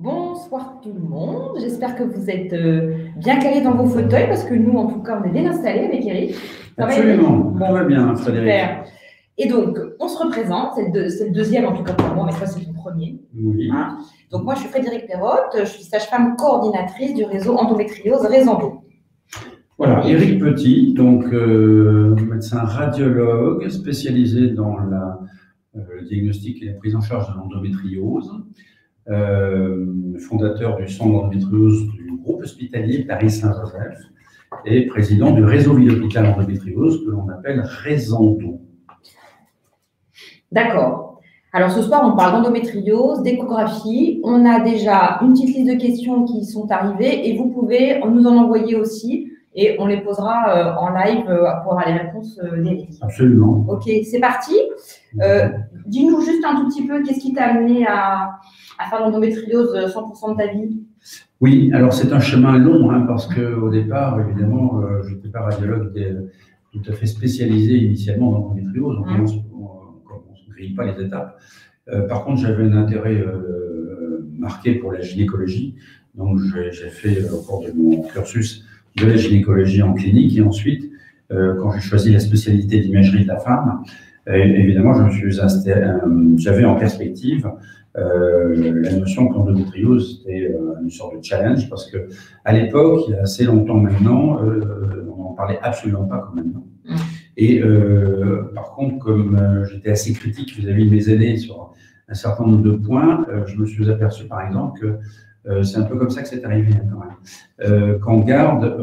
Bonsoir tout le monde, j'espère que vous êtes bien calés dans vos fauteuils parce que nous en tout cas on est bien installés avec Eric. Absolument, tout va bien Frédéric. Super. Et donc on se représente, c'est le deuxième en tout cas pour moi, mais toi c'est le premier. Oui. Hein, donc moi je suis Frédéric Perrotte, je suis sage-femme coordinatrice du réseau endométriose Réseau. Voilà, Eric Petit, donc médecin radiologue spécialisé dans le diagnostic et la prise en charge de l'endométriose, fondateur du centre d'endométriose du groupe hospitalier Paris-Saint-Joseph et président du réseau Ville Hôpital Endométriose que l'on appelle Réseau. D'accord. Alors ce soir, on parle d'endométriose, d'échographie. On a déjà une petite liste de questions qui sont arrivées et vous pouvez nous en envoyer aussi et on les posera en live pour avoir les réponses d'Éric. Absolument. Ok, c'est parti. Dis-nous juste un tout petit peu, qu'est-ce qui t'a amené à faire l'endométriose 100% de ta vie? Oui, alors c'est un chemin long hein, parce qu'au départ, évidemment, je n'étais pas radiologue tout à fait spécialisé initialement dans l'endométriose. On ne grille pas les étapes. Par contre, j'avais un intérêt marqué pour la gynécologie. Donc, j'ai fait au cours de mon cursus de la gynécologie en clinique. Et ensuite, quand j'ai choisi la spécialité d'imagerie de la femme, évidemment, j'avais en perspective la notion que l'endométriose était une sorte de challenge parce que à l'époque, il y a assez longtemps maintenant, on n'en parlait absolument pas comme maintenant. Et par contre, comme j'étais assez critique vis-à-vis de mes aînés sur un certain nombre de points, je me suis aperçu par exemple que c'est un peu comme ça que c'est arrivé quand même. Qu'en garde,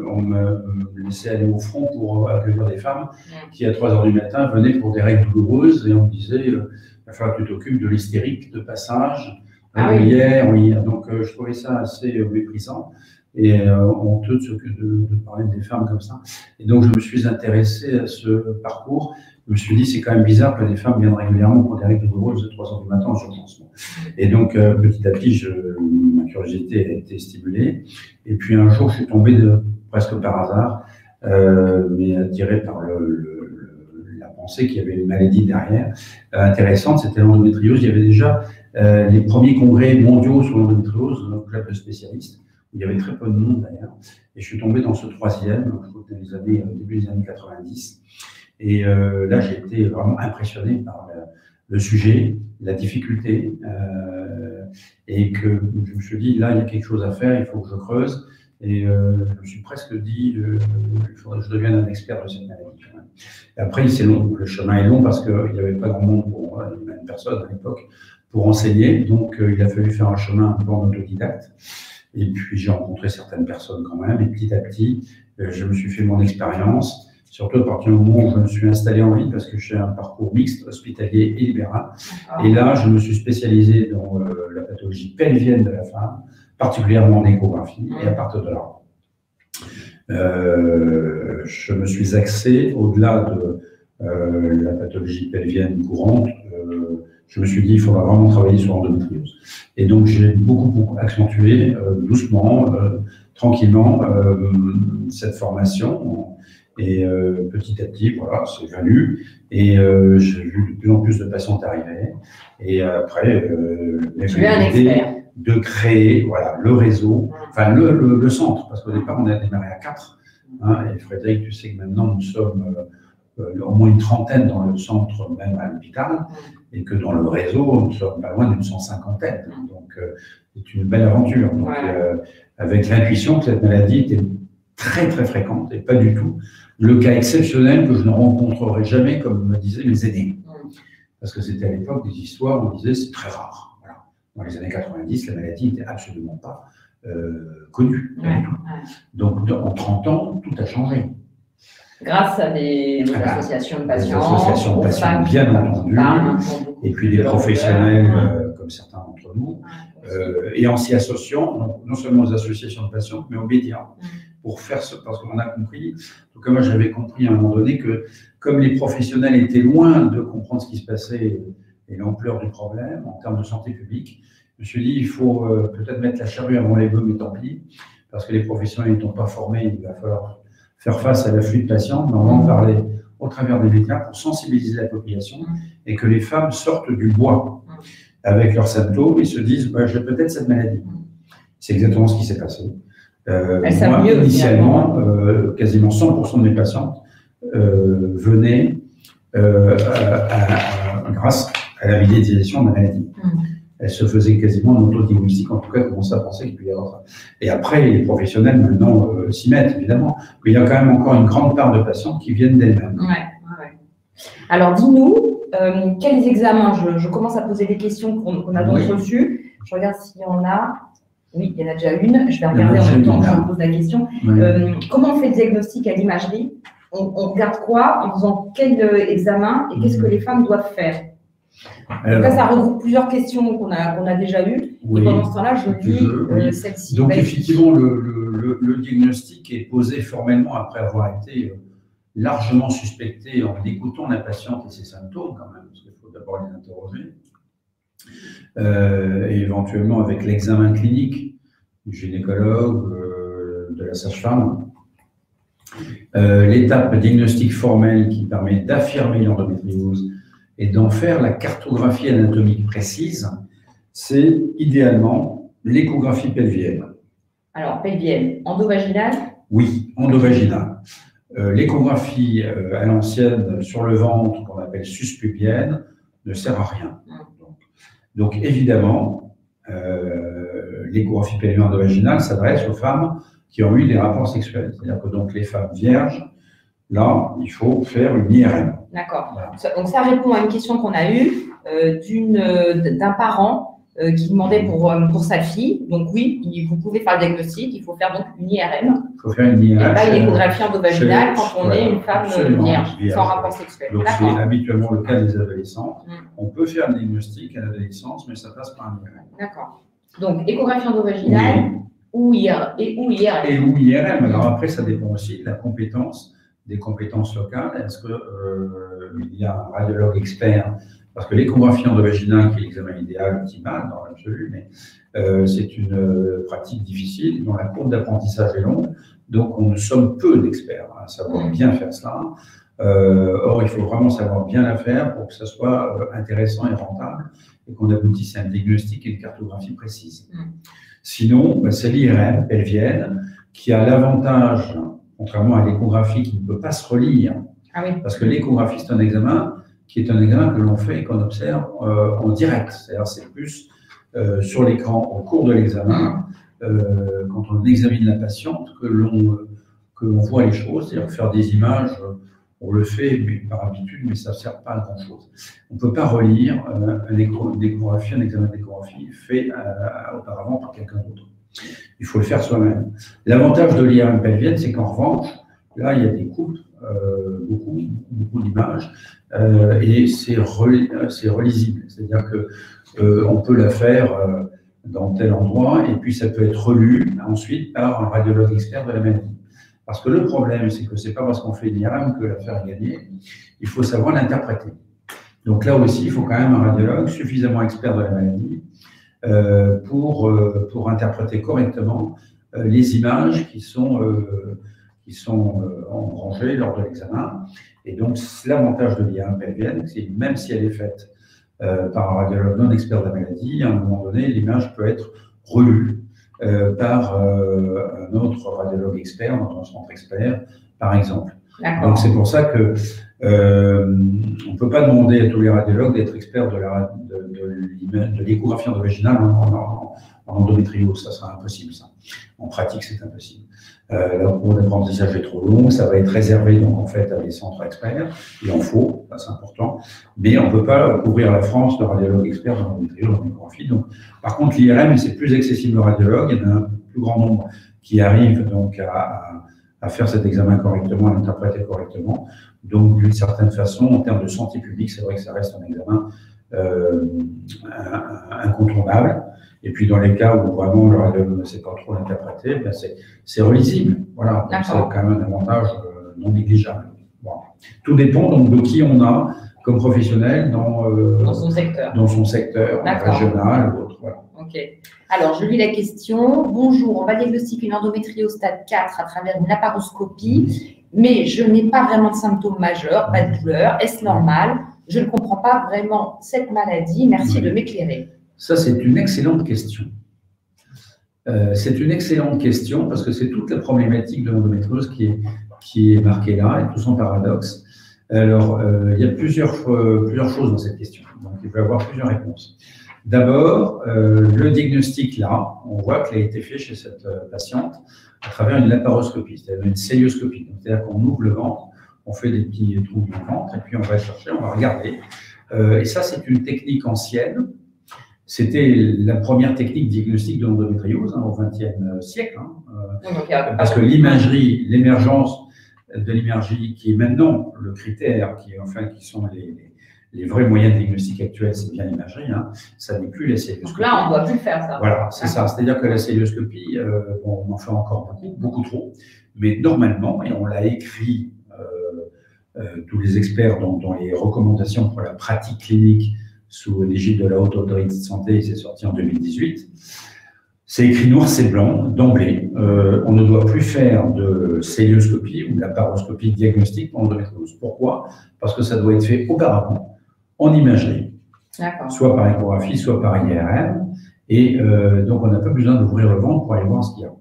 on me laissait aller au front pour accueillir des femmes qui, à 3 h du matin, venaient pour des règles douloureuses et on me disait il va falloir que tu t'occupes de l'hystérique de passage, hier. Donc, je trouvais ça assez méprisant et honteux de parler des femmes comme ça. Et donc, je me suis intéressé à ce parcours. Je me suis dit, c'est quand même bizarre que les femmes viennent régulièrement pour des règles douloureuses de 3 h du matin en urgence. Et donc, petit à petit, ma curiosité a été stimulée. Et puis, un jour, je suis tombé presque par hasard, mais attiré par la pensée qu'il y avait une maladie derrière. Intéressante, c'était l'endométriose. Il y avait déjà les premiers congrès mondiaux sur l'endométriose, dans le club de spécialistes. Il y avait très peu de monde d'ailleurs. Et je suis tombé dans ce troisième, je crois que dans début des années 90. Et là, j'ai été vraiment impressionné par le sujet, la difficulté, et que je me suis dit, là, il y a quelque chose à faire, il faut que je creuse. Et je me suis presque dit, il faudrait que je devienne un expert de cette maladie. Et après, c'est long, le chemin est long parce qu'il n'y avait pas grand monde une personne à l'époque, pour enseigner. Donc, il a fallu faire un chemin un peu en autodidacte. Et puis, j'ai rencontré certaines personnes quand même. Et petit à petit, je me suis fait mon expérience. Surtout à partir du moment où je me suis installé en ville, parce que j'ai un parcours mixte, hospitalier et libéral. Et là, je me suis spécialisé dans la pathologie pelvienne de la femme, particulièrement en échographie. Et à partir de là, je me suis axé au-delà de la pathologie pelvienne courante. Je me suis dit, il faudra vraiment travailler sur l'endométriose. Et donc, j'ai beaucoup accentué, doucement, tranquillement, cette formation. Et petit à petit, voilà, c'est venu. Et j'ai vu de plus en plus de patientes arriver. Et après, l'idée de créer voilà, le réseau, enfin le centre, parce qu'au départ, on a démarré à 4. Hein, et Frédéric, tu sais que maintenant, nous sommes au moins une trentaine dans le centre, même à l'hôpital, et que dans le réseau, nous sommes pas loin d'une 150aine. Donc, c'est une belle aventure. Donc, avec l'intuition que cette maladie était très fréquente et pas du tout le cas exceptionnel que je ne rencontrerai jamais, comme me disaient mes aînés. Parce que c'était à l'époque des histoires où on disait c'est très rare. Voilà. Dans les années 90, la maladie n'était absolument pas connue. Donc en 30 ans, tout a changé. Grâce à des associations de patients. Des associations de patients, bien entendu. Et puis des professionnels comme certains d'entre nous. Et en s'y associant, non seulement aux associations de patients, mais aux médias. Pour faire ce, parce qu'on a compris, en tout cas moi j'avais compris à un moment donné que comme les professionnels étaient loin de comprendre ce qui se passait et l'ampleur du problème en termes de santé publique, je me suis dit il faut peut-être mettre la charrue avant les bœufs, mais tant pis, parce que les professionnels n'étant pas formés, il va falloir faire face à l'afflux de patients, mais on va en parler au travers des médias pour sensibiliser la population et que les femmes sortent du bois. avec leurs symptômes, ils se disent bah, j'ai peut-être cette maladie. C'est exactement ce qui s'est passé. Moi, initialement, quasiment 100% de mes patientes venaient grâce à la médiatisation de la maladie. Elle se faisait quasiment en autodiagnostic, en tout cas, commençait à penser qu'il peut y avoir ça. Et après, les professionnels, maintenant, s'y mettent, évidemment. Mais il y a quand même encore une grande part de patients qui viennent d'elles-mêmes. Ouais. Alors, dis-nous, quels examens, je commence à poser des questions qu'on a donc reçues. Je regarde s'il y en a. Oui, il y en a déjà une. Je vais regarder en même temps que je me pose la question. Comment on fait le diagnostic à l'imagerie? On regarde quoi? En faisant quel examen? Et qu'est-ce que les femmes doivent faire? Alors, là, ça regroupe plusieurs questions qu'on a déjà eues. Et pendant ce temps-là, je lis celle-ci. Donc, effectivement, le diagnostic est posé formellement après avoir été largement suspecté en écoutant la patiente et ses symptômes, quand même, parce qu'il faut d'abord les interroger. Et éventuellement avec l'examen clinique du gynécologue, de la sage-femme. L'étape diagnostic formelle qui permet d'affirmer l'endométriose et d'en faire la cartographie anatomique précise, c'est idéalement l'échographie pelvienne. Alors, pelvienne, endovaginale? Oui, endovaginale. L'échographie à l'ancienne sur le ventre, qu'on appelle suspubienne, ne sert à rien. Donc évidemment, l'échographie pelvienne endovaginale s'adresse aux femmes qui ont eu des rapports sexuels. C'est-à-dire que donc les femmes vierges, là, il faut faire une IRM. D'accord. Voilà. Donc ça répond à une question qu'on a eue d'un parent qui demandait pour sa fille. Donc oui, vous pouvez faire le diagnostic, il faut faire donc une IRM. Il faut faire une IRM. Et pas une échographie endovaginale quand on est une femme vierge, sans rapport sexuel. Donc c'est habituellement le cas des adolescents. On peut faire un diagnostic à l'adolescence, mais ça passe par un IRM. D'accord. Donc échographie endovaginale ou IRM. Et ou IRM. Alors après, ça dépend aussi de la compétence, des compétences locales. Est-ce qu'il y a un radiologue expert? Parce que l'échographie endovaginale, qui est l'examen idéal, optimal dans l'absolu, mais c'est une pratique difficile dont la courbe d'apprentissage est longue. Donc, on sommes peu d'experts à savoir bien faire cela. Or, il faut vraiment savoir bien la faire pour que ça soit intéressant et rentable et qu'on aboutisse à un diagnostic et une cartographie précise. Sinon, c'est l'IRM pelvienne qui a l'avantage, contrairement à l'échographie qui ne peut pas se relire, parce que l'échographie, c'est un examen qui est un examen que l'on fait et qu'on observe en direct. C'est-à-dire c'est plus sur l'écran au cours de l'examen, quand on examine la patiente, que l'on voit les choses. C'est-à-dire faire des images, on le fait par habitude, mais ça ne sert pas à grand-chose. On ne peut pas relire un examen d'échographie fait auparavant par quelqu'un d'autre. Il faut le faire soi-même. L'avantage de l'IRM pelvienne, c'est qu'en revanche, là, il y a des coupes, beaucoup d'images, et c'est relisible. C'est-à-dire qu'on peut la faire dans tel endroit, et puis ça peut être relu ensuite par un radiologue expert de la maladie. Parce que le problème, c'est que ce n'est pas parce qu'on fait une IRM que l'affaire est gagnée, il faut savoir l'interpréter. Donc là aussi, il faut quand même un radiologue suffisamment expert de la maladie pour interpréter correctement les images qui sont engrangées lors de l'examen. Et donc, l'avantage de l'IRM pelvienne, c'est même si elle est faite par un radiologue non expert de la maladie, à un moment donné, l'image peut être relue par un autre radiologue expert dans un centre expert, par exemple. Donc, c'est pour ça que on ne peut pas demander à tous les radiologues d'être experts de l'échographie endovaginale en endométriose. Ça sera impossible, ça. En pratique, c'est impossible. La courbe d'apprentissage est trop longue, ça va être réservé donc en fait à des centres experts. Il en faut, c'est important. Mais on ne peut pas couvrir la France de radiologues experts en endométriose, en échographie. Donc, par contre, l'IRM, c'est plus accessible aux radiologues. Il y en a un plus grand nombre qui arrivent donc à faire cet examen correctement, à l'interpréter correctement. Donc, d'une certaine façon, en termes de santé publique, c'est vrai que ça reste un examen incontournable. Et puis, dans les cas où vraiment le radiologue ne sait pas trop l'interpréter, ben c'est relisible. Voilà, c'est quand même un avantage non négligeable. Bon. Tout dépend donc de qui on a comme professionnel dans son secteur régional ou autre. Voilà. Ok. Alors, je lis la question. Bonjour, on va diagnostiquer une endométriose stade 4 à travers une laparoscopie, mais je n'ai pas vraiment de symptômes majeurs, pas de douleur. Est-ce normal? je ne comprends pas vraiment cette maladie, merci de m'éclairer. Ça, c'est une excellente question. C'est une excellente question parce que c'est toute la problématique de l'endométriose qui est marquée là et tout son paradoxe. Alors, il y a plusieurs choses dans cette question. Donc, il peut y avoir plusieurs réponses. D'abord, le diagnostic là, on voit qu'il a été fait chez cette patiente à travers une laparoscopie, c'est-à-dire une célioscopie. C'est-à-dire qu'on ouvre le ventre, on fait des petits trous dans le ventre et puis on va chercher, on va regarder. Et ça, c'est une technique ancienne. C'était la première technique diagnostique de l'endométriose au XXe siècle. Parce que l'imagerie, l'émergence de l'imagerie, qui est maintenant le critère, qui sont les vrais moyens de diagnostic actuels, c'est bien l'imagerie, ça n'est plus la célioscopie. Donc là, on ne doit plus le faire, ça. Voilà, c'est ça. C'est-à-dire que la célioscopie, on en fait encore beaucoup trop, mais normalement, et on l'a écrit, tous les experts dans les recommandations pour la pratique clinique sous l'égide de la Haute Autorité de Santé, c'est sorti en 2018, c'est écrit noir, c'est blanc, d'emblée. On ne doit plus faire de célioscopie ou de laparoscopie diagnostique pour l'endométriose. Pourquoi? Parce que ça doit être fait auparavant en imagerie, soit par échographie, soit par IRM, et donc on n'a pas besoin d'ouvrir le ventre pour aller voir ce qu'il y a.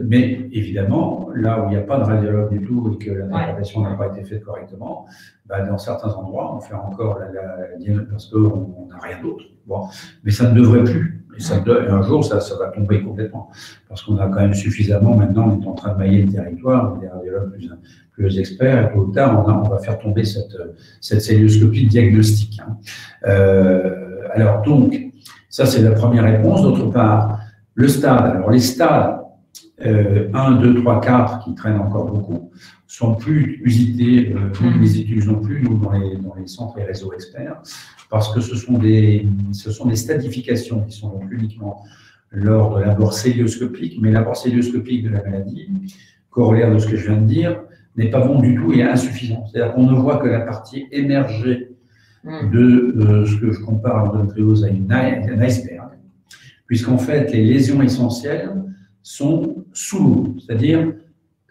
Mais évidemment, là où il n'y a pas de radiologue du tout et que la palpation n'a pas été faite correctement, dans certains endroits, on fait encore parce qu'on n'a rien d'autre. Bon. Mais ça ne devrait plus. Et un jour, ça va tomber complètement. Parce qu'on a quand même suffisamment, maintenant, on est en train de mailler le territoire, des radiologues plus experts, et tôt ou tard, on va faire tomber cette célioscopie diagnostique. Alors, donc, ça, c'est la première réponse. D'autre part, le stade. Alors, les stades 1, 2, 3, 4, qui traînent encore beaucoup, sont plus usités, nous ne les utilisons plus, nous, dans les centres et réseaux experts, parce que ce sont des stadifications qui sont donc uniquement lors de l'abord célioscopique, mais l'abord célioscopique de la maladie, corollaire de ce que je viens de dire, n'est pas bon du tout et insuffisant. C'est-à-dire qu'on ne voit que la partie émergée de ce que je compare à l'endométriose à un iceberg, puisqu'en fait, les lésions essentielles sont sous l'eau. C'est-à-dire,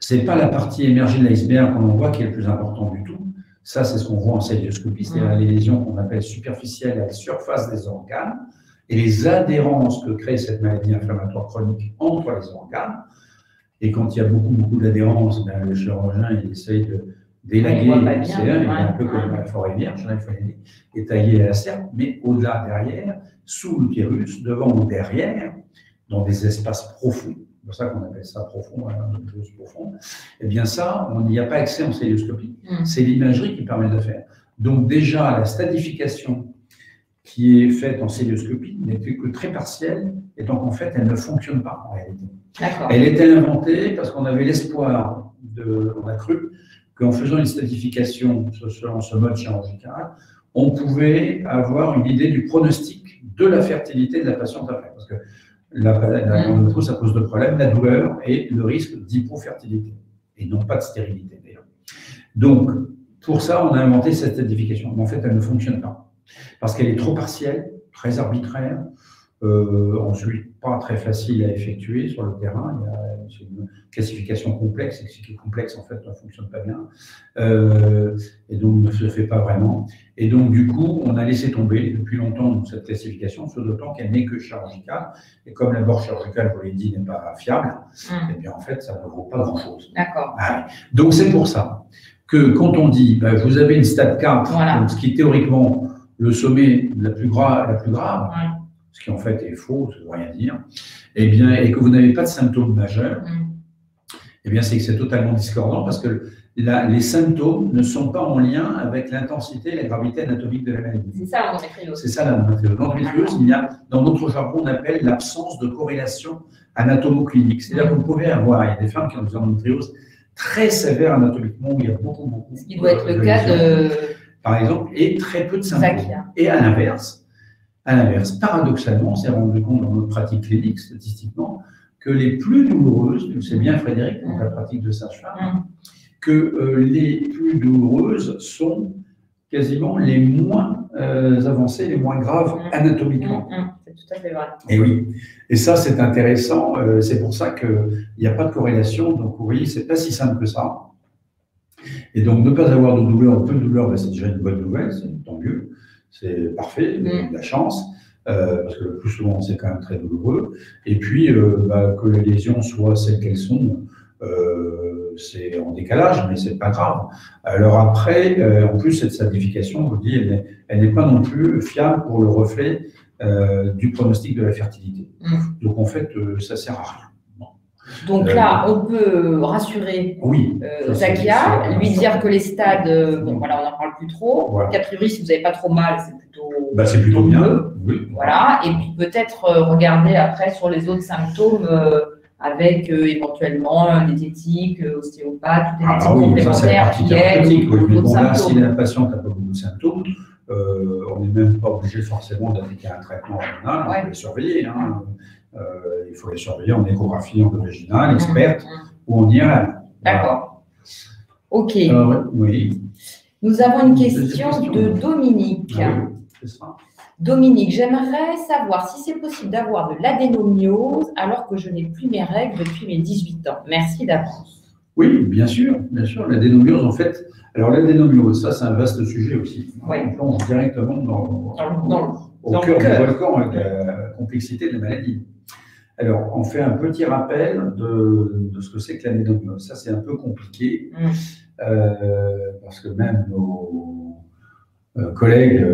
ce n'est pas la partie émergée de l'iceberg qu'on voit qui est le plus important du tout. Ça, c'est ce qu'on voit en célioscopie, c'est-à-dire les lésions qu'on appelle superficielles à la surface des organes et les adhérences que crée cette maladie inflammatoire chronique entre les organes. Et quand il y a beaucoup d'adhérences, le chirurgien il essaye d'élaguer, il est un peu comme la forêt vierge, il faut les tailler à la serpe, mais au-delà, derrière, sous l'utérus, devant ou derrière, dans des espaces profonds, c'est pour ça qu'on appelle ça profond, profond, eh bien ça, on n'y a pas accès en célioscopie. C'est l'imagerie qui permet de le faire. Donc déjà, la stadification qui est faite en célioscopie n'est que très partielle, et donc en fait, elle ne fonctionne pas en réalité. Elle était inventée parce qu'on avait l'espoir, on a cru qu'en faisant une stadification selon ce mode chirurgical, on pouvait avoir une idée du pronostic de la fertilité de la patiente après. Parce que l'endométriose, ça pose deux problèmes, la douleur et le risque d'hypofertilité, et non pas de stérilité d'ailleurs. Donc, pour ça, on a inventé cette stadification. Mais en fait, elle ne fonctionne pas. Parce qu'elle est trop partielle, très arbitraire, ensuite pas très facile à effectuer sur le terrain. C'est une classification complexe, et ce qui est complexe, en fait, ne fonctionne pas bien. Et donc, ne se fait pas vraiment. Et donc, du coup, on a laissé tomber depuis longtemps cette classification, ce d'autant qu'elle n'est que chirurgicale. Et comme l'abord chirurgical, je vous l'ai dit, n'est pas fiable, et bien en fait, ça ne vaut pas grand-chose. D'accord. Donc, c'est pour ça que quand on dit, vous avez une stade 4, donc, ce qui est théoriquement le sommet la plus grave, ce qui en fait est faux, ça ne veut rien dire, et que vous n'avez pas de symptômes majeurs, eh bien c'est que c'est totalement discordant parce que les symptômes ne sont pas en lien avec l'intensité et la gravité anatomique de la maladie. C'est ça l'endométriose. C'est ça l'endométriose. L'endométriose, il y a, dans notre jargon, on appelle l'absence de corrélation anatomoclinique. C'est-à-dire que vous pouvez avoir, il y a des femmes qui ont des endométrioses très sévères anatomiquement, où il y a beaucoup. Ce qui doit être le cas de... Par exemple, et très peu de symptômes. Et à l'inverse, paradoxalement, on s'est rendu compte dans notre pratique clinique, statistiquement, que les plus douloureuses, tu sais bien Frédéric, dans la pratique de sage-femme, que les plus douloureuses sont quasiment les moins avancées, les moins graves anatomiquement. C'est tout à fait vrai. Et oui, et ça c'est intéressant, c'est pour ça qu'il n'y a pas de corrélation, donc vous voyez, c'est pas si simple que ça. Et donc, ne pas avoir de douleur ou peu de douleur, ben, c'est déjà une bonne nouvelle, c'est tant mieux, c'est parfait, vous avez de la chance, parce que le plus souvent, c'est quand même très douloureux. Et puis, bah, que les lésions soient celles qu'elles sont, c'est en décalage, mais c'est pas grave. Alors après, en plus, cette certification, je vous dis, elle n'est pas non plus fiable pour le reflet du pronostic de la fertilité. Donc, en fait, ça sert à rien. Donc là, on peut rassurer oui, Zakia, lui dire que les stades, bon voilà, on n'en parle plus trop. Voilà. Qu'a priori, si vous n'avez pas trop mal, c'est plutôt bien. Oui. Voilà, et puis peut-être regarder après sur les autres symptômes avec éventuellement diététique, ostéopathe, toutes les médecines complémentaires qui aident d'autres symptômes. Si la patiente n'a pas beaucoup de symptômes, on n'est même pas obligé forcément d'appliquer un traitement hormonal, on peut les surveiller. Hein. Il faut les surveiller en échographie endovaginale, experte, ou en IRM. D'accord. Ok. Oui. Nous avons une question de Dominique. Oui, c'est ça. Dominique, j'aimerais savoir si c'est possible d'avoir de l'adénomiose alors que je n'ai plus mes règles depuis mes 18 ans. Merci d'avance. Oui, bien sûr. L'adénomiose, en fait, alors l'adénomiose, ça c'est un vaste sujet aussi. Oui. On plonge directement au cœur du volcan avec la complexité de la maladie. Alors, on fait un petit rappel de ce que c'est que l'adénomiose. Ça, c'est un peu compliqué parce que même nos collègues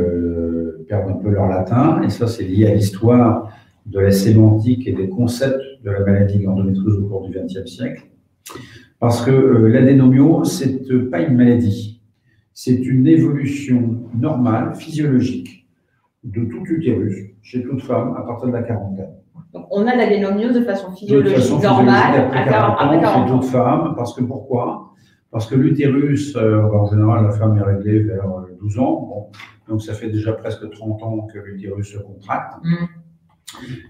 perdent un peu leur latin, et ça, c'est lié à l'histoire de la sémantique et des concepts de la maladie de l'endométriose au cours du XXe siècle. Parce que l'adénomiose, c'est pas une maladie, c'est une évolution normale, physiologique, de tout utérus, chez toute femme, à partir de la quarantaine. Donc, on a l'adénomiose de façon physiologique normale après 40 ans, chez toute femme, parce que pourquoi? Parce que l'utérus, en général, la femme est réglée vers 12 ans, bon, donc ça fait déjà presque 30 ans que l'utérus se contracte.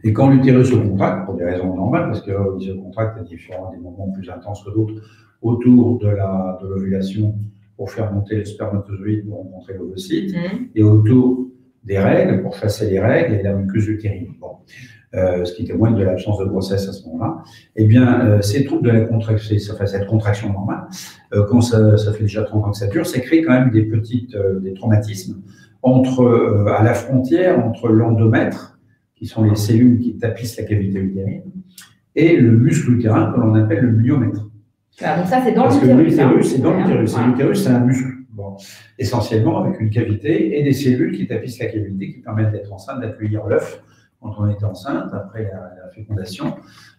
Et quand l'utérus se contracte, pour des raisons normales, parce qu'il se contracte à différents des moments plus intenses que d'autres, autour de l'ovulation pour faire monter les spermatozoïdes pour rencontrer l'ovocyte, et autour des règles pour chasser les règles et la muqueuse utérine. Bon. Ce qui témoigne de l'absence de grossesse à ce moment-là. Eh bien, ces troubles de la contraction, cette contraction normale, quand ça fait déjà 30 ans que ça dure, ça crée quand même des traumatismes à la frontière entre l'endomètre, qui sont les cellules qui tapissent la cavité utérine, et le muscle utérin que l'on appelle le myomètre. Ah, donc ça, c'est dans l'utérus. Parce que l'utérus, c'est dans l'utérus. Et l'utérus, c'est un muscle. Bon. Essentiellement avec une cavité et des cellules qui tapissent la cavité, qui permettent d'être enceinte, d'accueillir l'œuf quand on est enceinte, après la fécondation.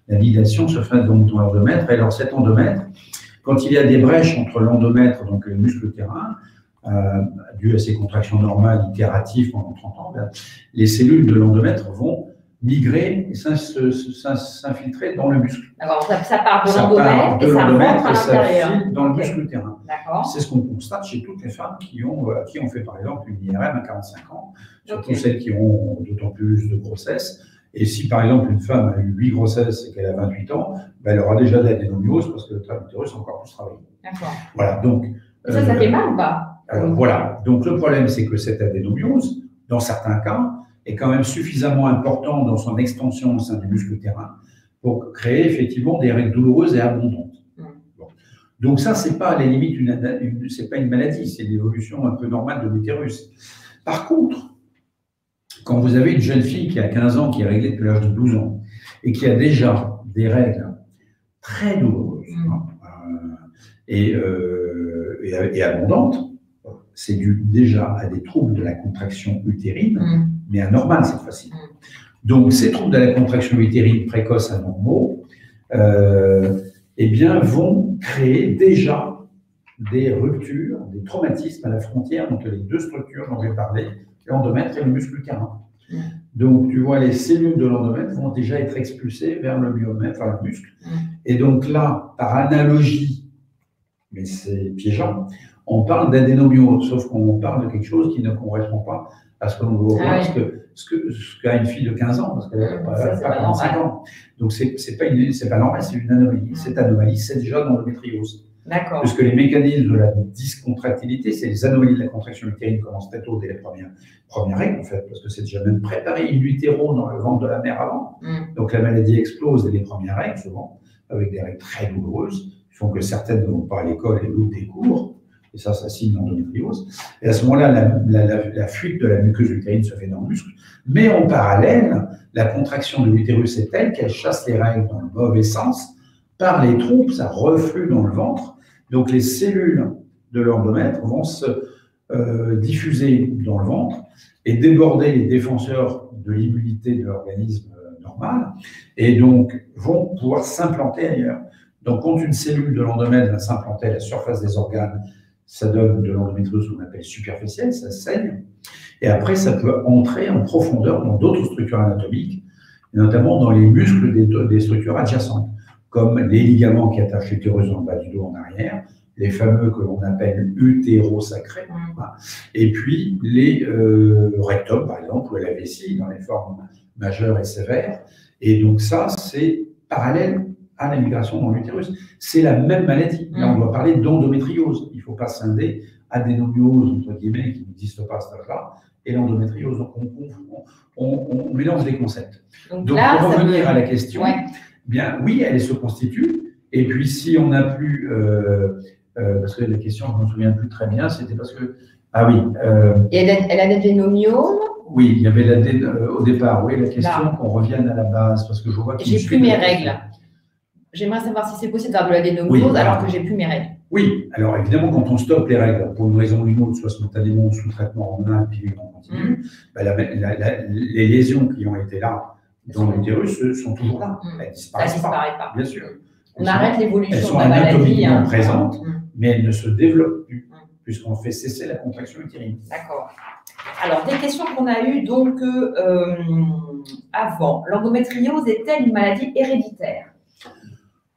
La nidation se fait donc dans l'endomètre. Et alors cet endomètre, quand il y a des brèches entre l'endomètre, donc le muscle utérin, dû à ces contractions normales itératives pendant 30 ans, les cellules de l'endomètre vont migrer et s'infiltrer dans le muscle. Alors, ça part de l'endomètre et ça rentre à l'intérieur. Dans le muscle utérin. C'est ce qu'on constate chez toutes les femmes qui ont fait par exemple une IRM à 45 ans, surtout celles qui ont d'autant plus de grossesse. Et si par exemple une femme a eu 8 grossesses et qu'elle a 28 ans, ben, elle aura déjà de l'adénomiose parce que le tract utérus a encore plus travaillé. D'accord. Voilà, donc. Ça fait mal ou pas? Alors voilà, donc le problème c'est que cette adénomiose, dans certains cas, est quand même suffisamment important dans son extension au sein du muscle utérin pour créer effectivement des règles douloureuses et abondantes. Bon. Donc ça, c'est pas à la limite c'est pas une maladie, c'est l'évolution un peu normale de l'utérus. Par contre, quand vous avez une jeune fille qui a 15 ans, qui est réglée depuis l'âge de 12 ans, et qui a déjà des règles très douloureuses et abondantes, c'est dû déjà à des troubles de la contraction utérine, mais anormales cette fois-ci. Donc, ces troubles de la contraction utérine précoce anormaux, eh bien, vont créer déjà des ruptures, des traumatismes à la frontière entre les deux structures dont j'ai parlé, l'endomètre et le muscle utérin. Donc, tu vois, les cellules de l'endomètre vont déjà être expulsées vers le myomètre, vers le muscle. Et donc là, par analogie, mais c'est piégeant, on parle d'adénomiose, sauf qu'on parle de quelque chose qui ne correspond pas à ce que l'on veut voir, ce qu'a une fille de 15 ans, parce qu'elle n'a pas 45 ans. Donc, c'est pas normal, c'est une anomalie. Cette anomalie, c'est déjà dans l'endométriose. D'accord. Puisque les mécanismes de la dyscontractilité, c'est les anomalies de la contraction utérine commencent très tôt dès les premières règles, en fait, parce que c'est déjà même préparé in utero dans le ventre de la mère avant. Donc, la maladie explose dès les premières règles, souvent, avec des règles très douloureuses, qui font que certaines ne vont pas à l'école et loupent des cours. et ça signe l'endométriose. Et à ce moment-là, la fuite de la muqueuse utérine se fait dans le muscle, mais en parallèle, la contraction de l'utérus est telle qu'elle chasse les règles dans le mauvais sens, par les trompes, ça reflue dans le ventre, donc les cellules de l'endomètre vont se diffuser dans le ventre et déborder les défenseurs de l'immunité de l'organisme normal, et donc vont pouvoir s'implanter ailleurs. Donc, quand une cellule de l'endomètre va s'implanter à la surface des organes, ça donne de l'endométriose qu'on appelle superficielle, ça saigne, et après, ça peut entrer en profondeur dans d'autres structures anatomiques, et notamment dans les muscles des structures adjacentes, comme les ligaments qui attachent l'utérus dans le bas du dos en arrière, les fameux que l'on appelle utérosacrés, et puis les rectums, par exemple, ou la vessie, dans les formes majeures et sévères. Et donc ça, c'est parallèle à la migration dans l'utérus. C'est la même maladie. Là, on doit parler d'endométriose. Il ne faut pas scinder adénomiose, entre guillemets, qui n'existe pas à cet âge-là, et l'endométriose. Donc, on mélange les concepts. Donc là, pour revenir à la question, bien, oui, elle se constitue. Et puis, si on n'a plus... parce que la question, je ne me souviens plus très bien, c'était parce que... Ah oui. Et elle a l'adénomiome. Oui, il y avait au départ, oui, la question qu'on revienne à la base, parce que je vois que... J'ai plus mes règles. J'aimerais savoir si c'est possible d'avoir de l'adénomiose alors que j'ai plus mes règles. Oui, alors évidemment, quand on stoppe les règles, pour une raison ou une autre, soit spontanément, sous traitement hormonal, puis on continue, les lésions qui ont été là dans l'utérus sont toujours là. Elles disparaissent pas, bien sûr. On arrête l'évolution de la maladie. Elles sont anatomiquement présentes, mais elles ne se développent plus, puisqu'on fait cesser la contraction utérine. D'accord. Alors, des questions qu'on a eues donc avant. L'endométriose est-elle une maladie héréditaire?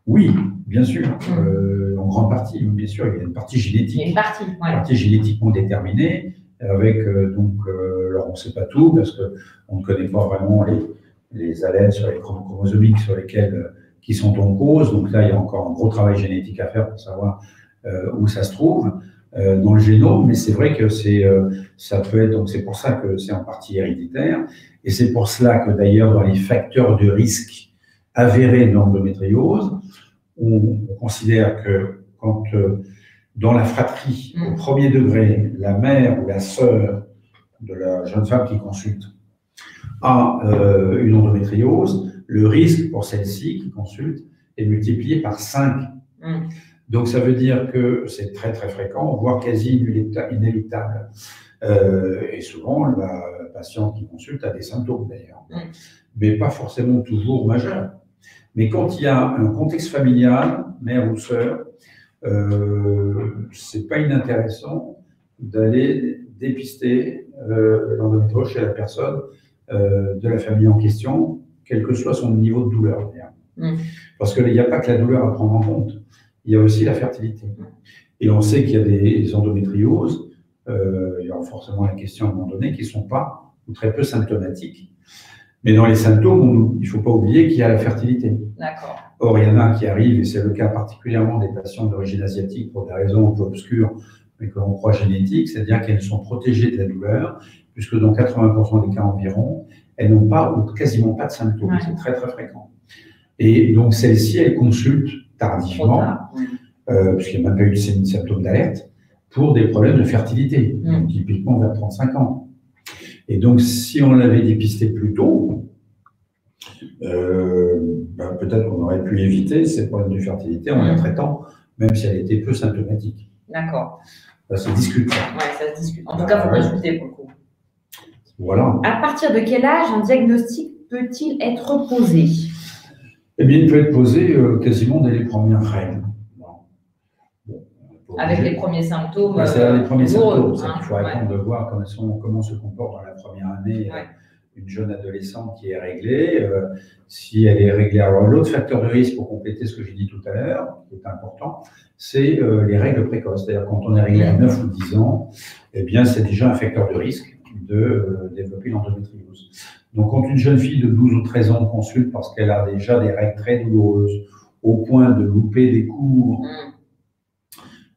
Oui, bien sûr. En grande partie, bien sûr, il y a une partie génétique. Il y a une partie, une partie génétiquement déterminée, avec alors on ne sait pas tout, parce qu'on ne connaît pas vraiment les ADN sur les chromosomiques qui sont en cause. Donc là, il y a encore un gros travail génétique à faire pour savoir où ça se trouve dans le génome, mais c'est vrai que ça peut être, donc c'est pour ça que c'est en partie héréditaire, et c'est pour cela que d'ailleurs dans les facteurs de risque avérés d'endométriose, on considère que quand dans la fratrie, au premier degré, la mère ou la sœur de la jeune femme qui consulte a une endométriose, le risque pour celle-ci qui consulte est multiplié par 5. Donc, ça veut dire que c'est très, très fréquent, voire quasi inéluctable. Et souvent, la patiente qui consulte a des symptômes, d'ailleurs, mais pas forcément toujours majeurs. Mais quand il y a un contexte familial, mère ou sœur, c'est pas inintéressant d'aller dépister l'endométriose chez la personne de la famille en question, quel que soit son niveau de douleur. Parce qu'il n'y a pas que la douleur à prendre en compte. Il y a aussi la fertilité. Et on sait qu'il y a des endométrioses, il y aura forcément la question à un moment donné, qui ne sont pas ou très peu symptomatiques. Mais dans les symptômes, il ne faut pas oublier qu'il y a la fertilité. D'accord. Or, il y en a qui arrivent, et c'est le cas particulièrement des patients d'origine asiatique pour des raisons un peu obscures, mais que l'on croit génétiques, c'est-à-dire qu'elles sont protégées de la douleur, puisque dans 80% des cas environ, elles n'ont pas ou quasiment pas de symptômes. C'est très, très fréquent. Et donc, celles-ci, elles consultent tardivement, puisqu'il n'y a même pas eu de symptômes d'alerte, pour des problèmes de fertilité, donc, typiquement vers 35 ans. Et donc, si on l'avait dépisté plus tôt, peut-être qu'on aurait pu éviter ces problèmes de fertilité en la traitant, même si elle était peu symptomatique. D'accord. Ça se discute. Oui, ça se discute. En tout cas, il faut consulter pour le coup. Voilà. À partir de quel âge un diagnostic peut-il être posé? Eh bien, il peut être posé quasiment dès les premières règles. Avec les premiers symptômes. C'est les premiers symptômes. Il faut attendre de voir comment se comporte dans la première année une jeune adolescente qui est réglée. Si elle est réglée. Alors, l'autre facteur de risque, pour compléter ce que j'ai dit tout à l'heure, qui est important, c'est les règles précoces. C'est-à-dire, quand on est réglé à 9 ou 10 ans, eh bien, c'est déjà un facteur de risque de développer l'endométriose. Donc, quand une jeune fille de 12 ou 13 ans consulte parce qu'elle a déjà des règles très douloureuses, au point de louper des cours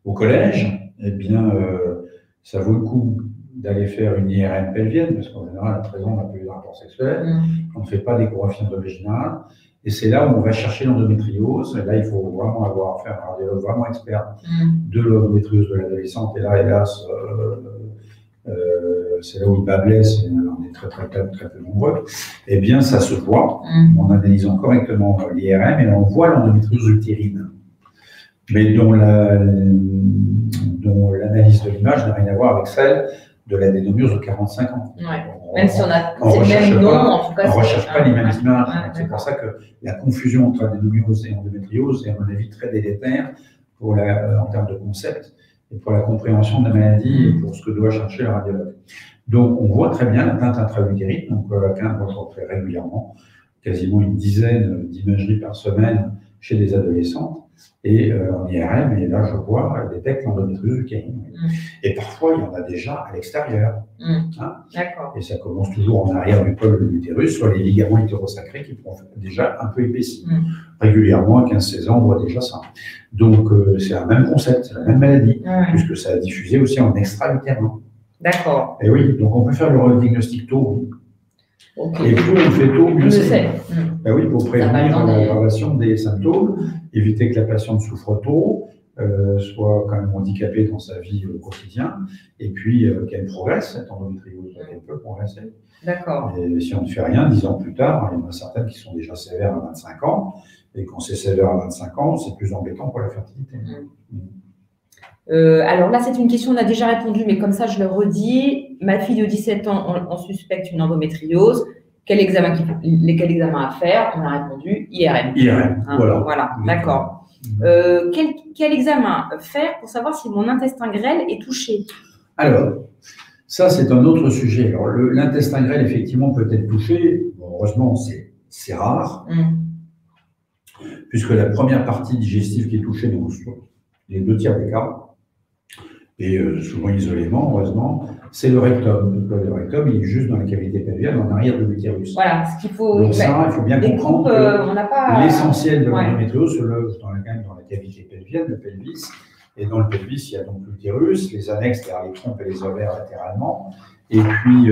au collège, eh bien, ça vaut le coup d'aller faire une IRM pelvienne, parce qu'en général, à présent, on n'a plus de rapport sexuel, on ne fait pas d'échographie endovaginale, et c'est là où on va chercher l'endométriose. Et là, il faut vraiment avoir faire un radiologue vraiment expert de l'endométriose de l'adolescente. Et là, hélas, c'est là où le bas blesse, et on est très peu nombreux. Eh bien, ça se voit en analysant correctement l'IRM, et on voit l'endométriose utérine, mais dont l'analyse de l'image n'a rien à voir avec celle de l'adénomiose de 45 ans. Ouais. Même si on a le même nom, en tout cas, on ne recherche pas les mêmes images. C'est pour ça que la confusion entre adénomiose et endométriose est, à mon avis, très délétère en termes de concept et pour la compréhension de la maladie et pour ce que doit chercher le radiologue. Donc, on voit très bien la plainte intra-utérine. Donc, quelqu'un voit très régulièrement, quasiment une dizaine d'imageries par semaine chez des adolescentes. Et en IRM, et là, je vois, elle détecte l'endométriose utérine. Et parfois, il y en a déjà à l'extérieur. D'accord. Et ça commence toujours en arrière du col de l'utérus, sur les ligaments hétérosacrés qui sont déjà un peu épaissis. Régulièrement, à 15-16 ans, on voit déjà ça. Donc, c'est un même concept, c'est la même maladie, puisque ça a diffusé aussi en extra-utérin. D'accord. Et oui, donc on peut faire le diagnostic tôt. Et plus on fait tôt, mieux c'est. Ben oui, pour prévenir l'aggravation des symptômes, éviter que la patiente souffre tôt, soit quand même handicapée dans sa vie au quotidien, et puis qu'elle progresse, cette endométriose, elle peut progresser. D'accord. Et si on ne fait rien, 10 ans plus tard, il y en a certaines qui sont déjà sévères à 25 ans, et quand c'est sévère à 25 ans, c'est plus embêtant pour la fertilité. Alors là, c'est une question, on a déjà répondu, mais comme ça, je le redis. Ma fille de 17 ans, on suspecte une endométriose. Quel examen à faire? On a répondu IRM. IRM, voilà, d'accord. Quel examen faire pour savoir si mon intestin grêle est touché? Alors, ça, c'est un autre sujet. Alors, l'intestin grêle, effectivement, peut être touché. Bon, heureusement, c'est rare, puisque la première partie digestive qui est touchée dans les 2 tiers des cas, et souvent isolément, heureusement, c'est le rectum. Donc, le rectum, il est juste dans la cavité pelvienne, en arrière de l'utérus. Voilà, ce qu'il faut. Donc ça, il faut bien comprendre que l'essentiel de l'endométriose se loge dans la cavité pelvienne, le pelvis. Et dans le pelvis, il y a donc l'utérus, les annexes derrière les trompes et les ovaires latéralement. Et puis,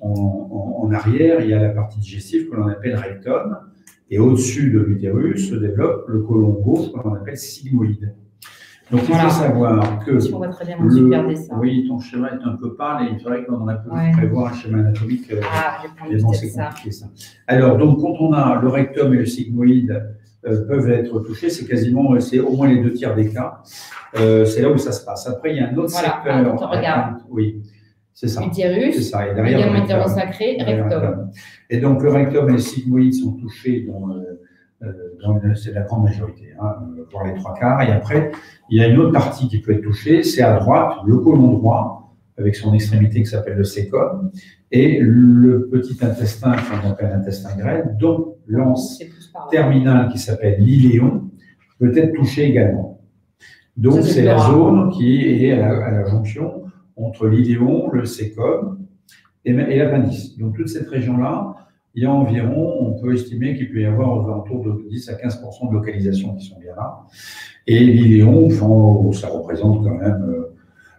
en arrière, il y a la partie digestive que l'on appelle rectum. Et au-dessus de l'utérus se développe le côlon gauche que l'on appelle sigmoïde. Donc, il faut savoir que. On voit très bien mon super dessin. Oui, ton schéma est un peu pâle et il faudrait qu'on en a pu prévoir un schéma anatomique. Mais bon, c'est compliqué ça. Alors, donc, quand on a le rectum et le sigmoïde peuvent être touchés, c'est au moins les 2 tiers des cas. C'est là où ça se passe. Après, il y a un autre secteur. Regarde. Oui, c'est ça. Utérus, c'est ça. Et derrière ligament hétérosacré, rectum. Et donc, le rectum et le sigmoïde sont touchés c'est la grande majorité, voire les 3 quarts. Et après, il y a une autre partie qui peut être touchée, c'est à droite, le côlon droit, avec son extrémité qui s'appelle le cécum, et le petit intestin, qu'on appelle l'intestin grêle, dont l'anse terminale qui s'appelle l'iléon, peut être touché également. Donc, c'est la zone qui est à la jonction entre l'iléon, le cécum et l'appendice. Donc, toute cette région-là, il y a environ, on peut estimer qu'il peut y avoir aux alentours de 10 à 15% de localisations qui sont bien là. Et l'iléon, ça représente quand même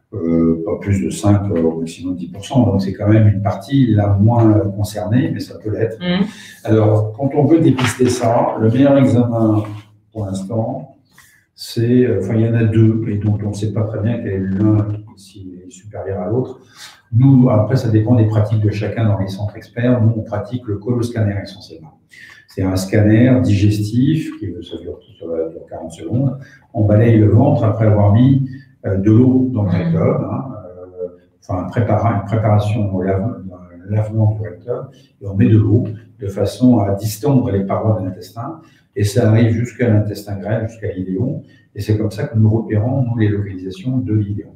pas plus de 5, au maximum 10%. Donc, c'est quand même une partie la moins concernée, mais ça peut l'être. Alors, quand on veut dépister ça, le meilleur examen pour l'instant, il y en a 2, et donc on ne sait pas très bien quel est l'un s'il est supérieur à l'autre. Nous, après, ça dépend des pratiques de chacun dans les centres experts. Nous, on pratique le coloscanner essentiellement. C'est un scanner digestif qui dure 40 secondes. On balaye le ventre après avoir mis de l'eau dans le rectum, une préparation au lavement du rectum, et on met de l'eau de façon à distendre les parois de l'intestin, et ça arrive jusqu'à l'intestin grêle, jusqu'à l'iléon, et c'est comme ça que nous repérons les localisations de l'iléon.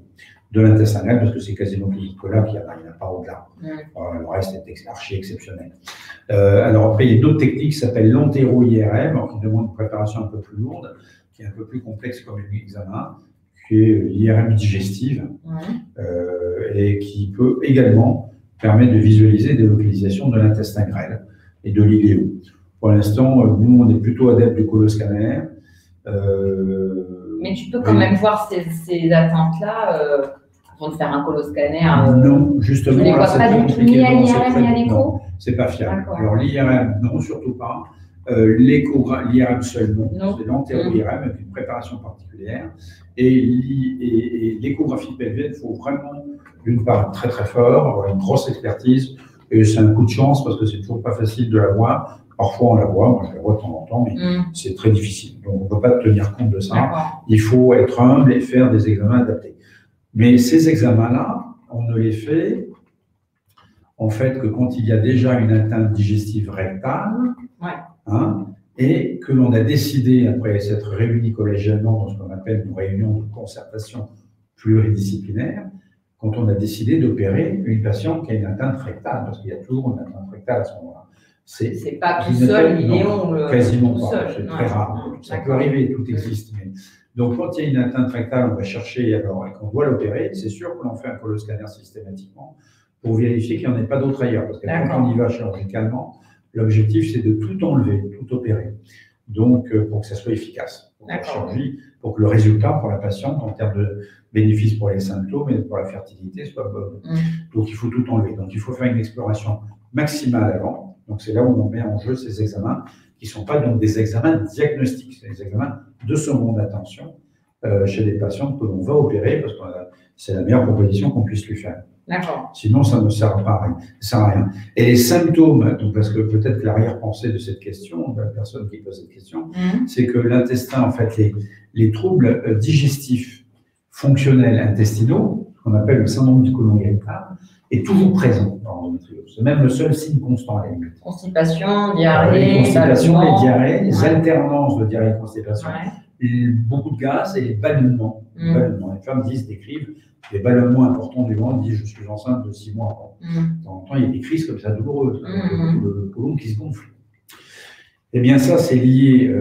De l'intestin grêle, parce que c'est quasiment tout là qu'il n'y en a pas au-delà. Le reste est archi exceptionnel. Alors après, il y a d'autres techniques qui s'appellent l'entéro-IRM, qui demandent une préparation un peu plus lourde, qui est un peu plus complexe comme examen, qui est l'IRM digestive, et qui peut également permettre de visualiser des localisations de l'intestin grêle et de l'iléon. Pour l'instant, nous, on est plutôt adeptes du coloscanner. Mais tu peux quand même voir ces atteintes-là de faire un coloscanner. Non, justement, je ne les vois c'est pas très du tout, compliqué. ni à Non, c'est l'IRM, très- ni à l'écho. non, c'est pas fiable. D'accord. Alors l'IRM, non, surtout pas. L'IRM seul, non. Non. C'est l'entéro-IRM avec une préparation particulière. Et l'échographie pelvienne, il faut vraiment, d'une part, très très fort, avoir une grosse expertise. Et c'est un coup de chance parce que c'est toujours pas facile de la voir. Parfois, on la voit, moi je la vois de temps en temps, mais c'est très difficile. Donc, on ne peut pas tenir compte de ça. Il faut être humble et faire des examens adaptés. Mais ces examens-là, on ne les fait, en fait, que quand il y a déjà une atteinte digestive rectale, hein, et que l'on a décidé, après s'être réunis collégialement dans ce qu'on appelle une réunion de concertation pluridisciplinaire, quand on a décidé d'opérer une patiente qui a une atteinte rectale, parce qu'il y a toujours une atteinte rectale à ce moment-là. C'est pas tout seul, l'iléon, quasiment pas, c'est très rare. Ça peut arriver, tout existe. Mais... Donc, quand il y a une atteinte rectale, on va chercher, alors, et qu'on doit l'opérer, c'est sûr que l'on fait un coloscanner systématiquement pour vérifier qu'il n'y en ait pas d'autres ailleurs. Parce que quand on y va chirurgicalement, l'objectif, c'est de tout enlever, tout opérer. Donc, pour que ça soit efficace, pour la chirurgie, pour que le résultat pour la patiente, en termes de bénéfices pour les symptômes et pour la fertilité, soit bon. Donc, il faut tout enlever. Donc, il faut faire une exploration maximale avant. Donc, c'est là où on met en jeu ces examens, qui ne sont pas donc des examens diagnostiques, c'est des examens de seconde attention chez des patientes que l'on va opérer, parce que c'est la meilleure proposition qu'on puisse lui faire. D'accord. Sinon, ça ne sert pas à rien. Ça sert à rien. Et les symptômes, donc parce que peut-être que l'arrière-pensée de cette question, de la personne qui pose cette question, c'est que l'intestin, en fait, les troubles digestifs fonctionnels intestinaux, qu'on appelle le syndrome du côlon irritable, est toujours présent dans l'endométriose. C'est même le seul signe constant à la limite. Constipation, diarrhée, les constipations, ballonnement. les diarrhées, les alternances de diarrhée et constipation, et beaucoup de gaz et les ballonnements. Les femmes décrivent des ballonnements importants du ventre, disent je suis enceinte de 6 mois. De temps en temps, il y a des crises comme ça douloureuses, le côlon qui se gonfle. Eh bien, ça, c'est lié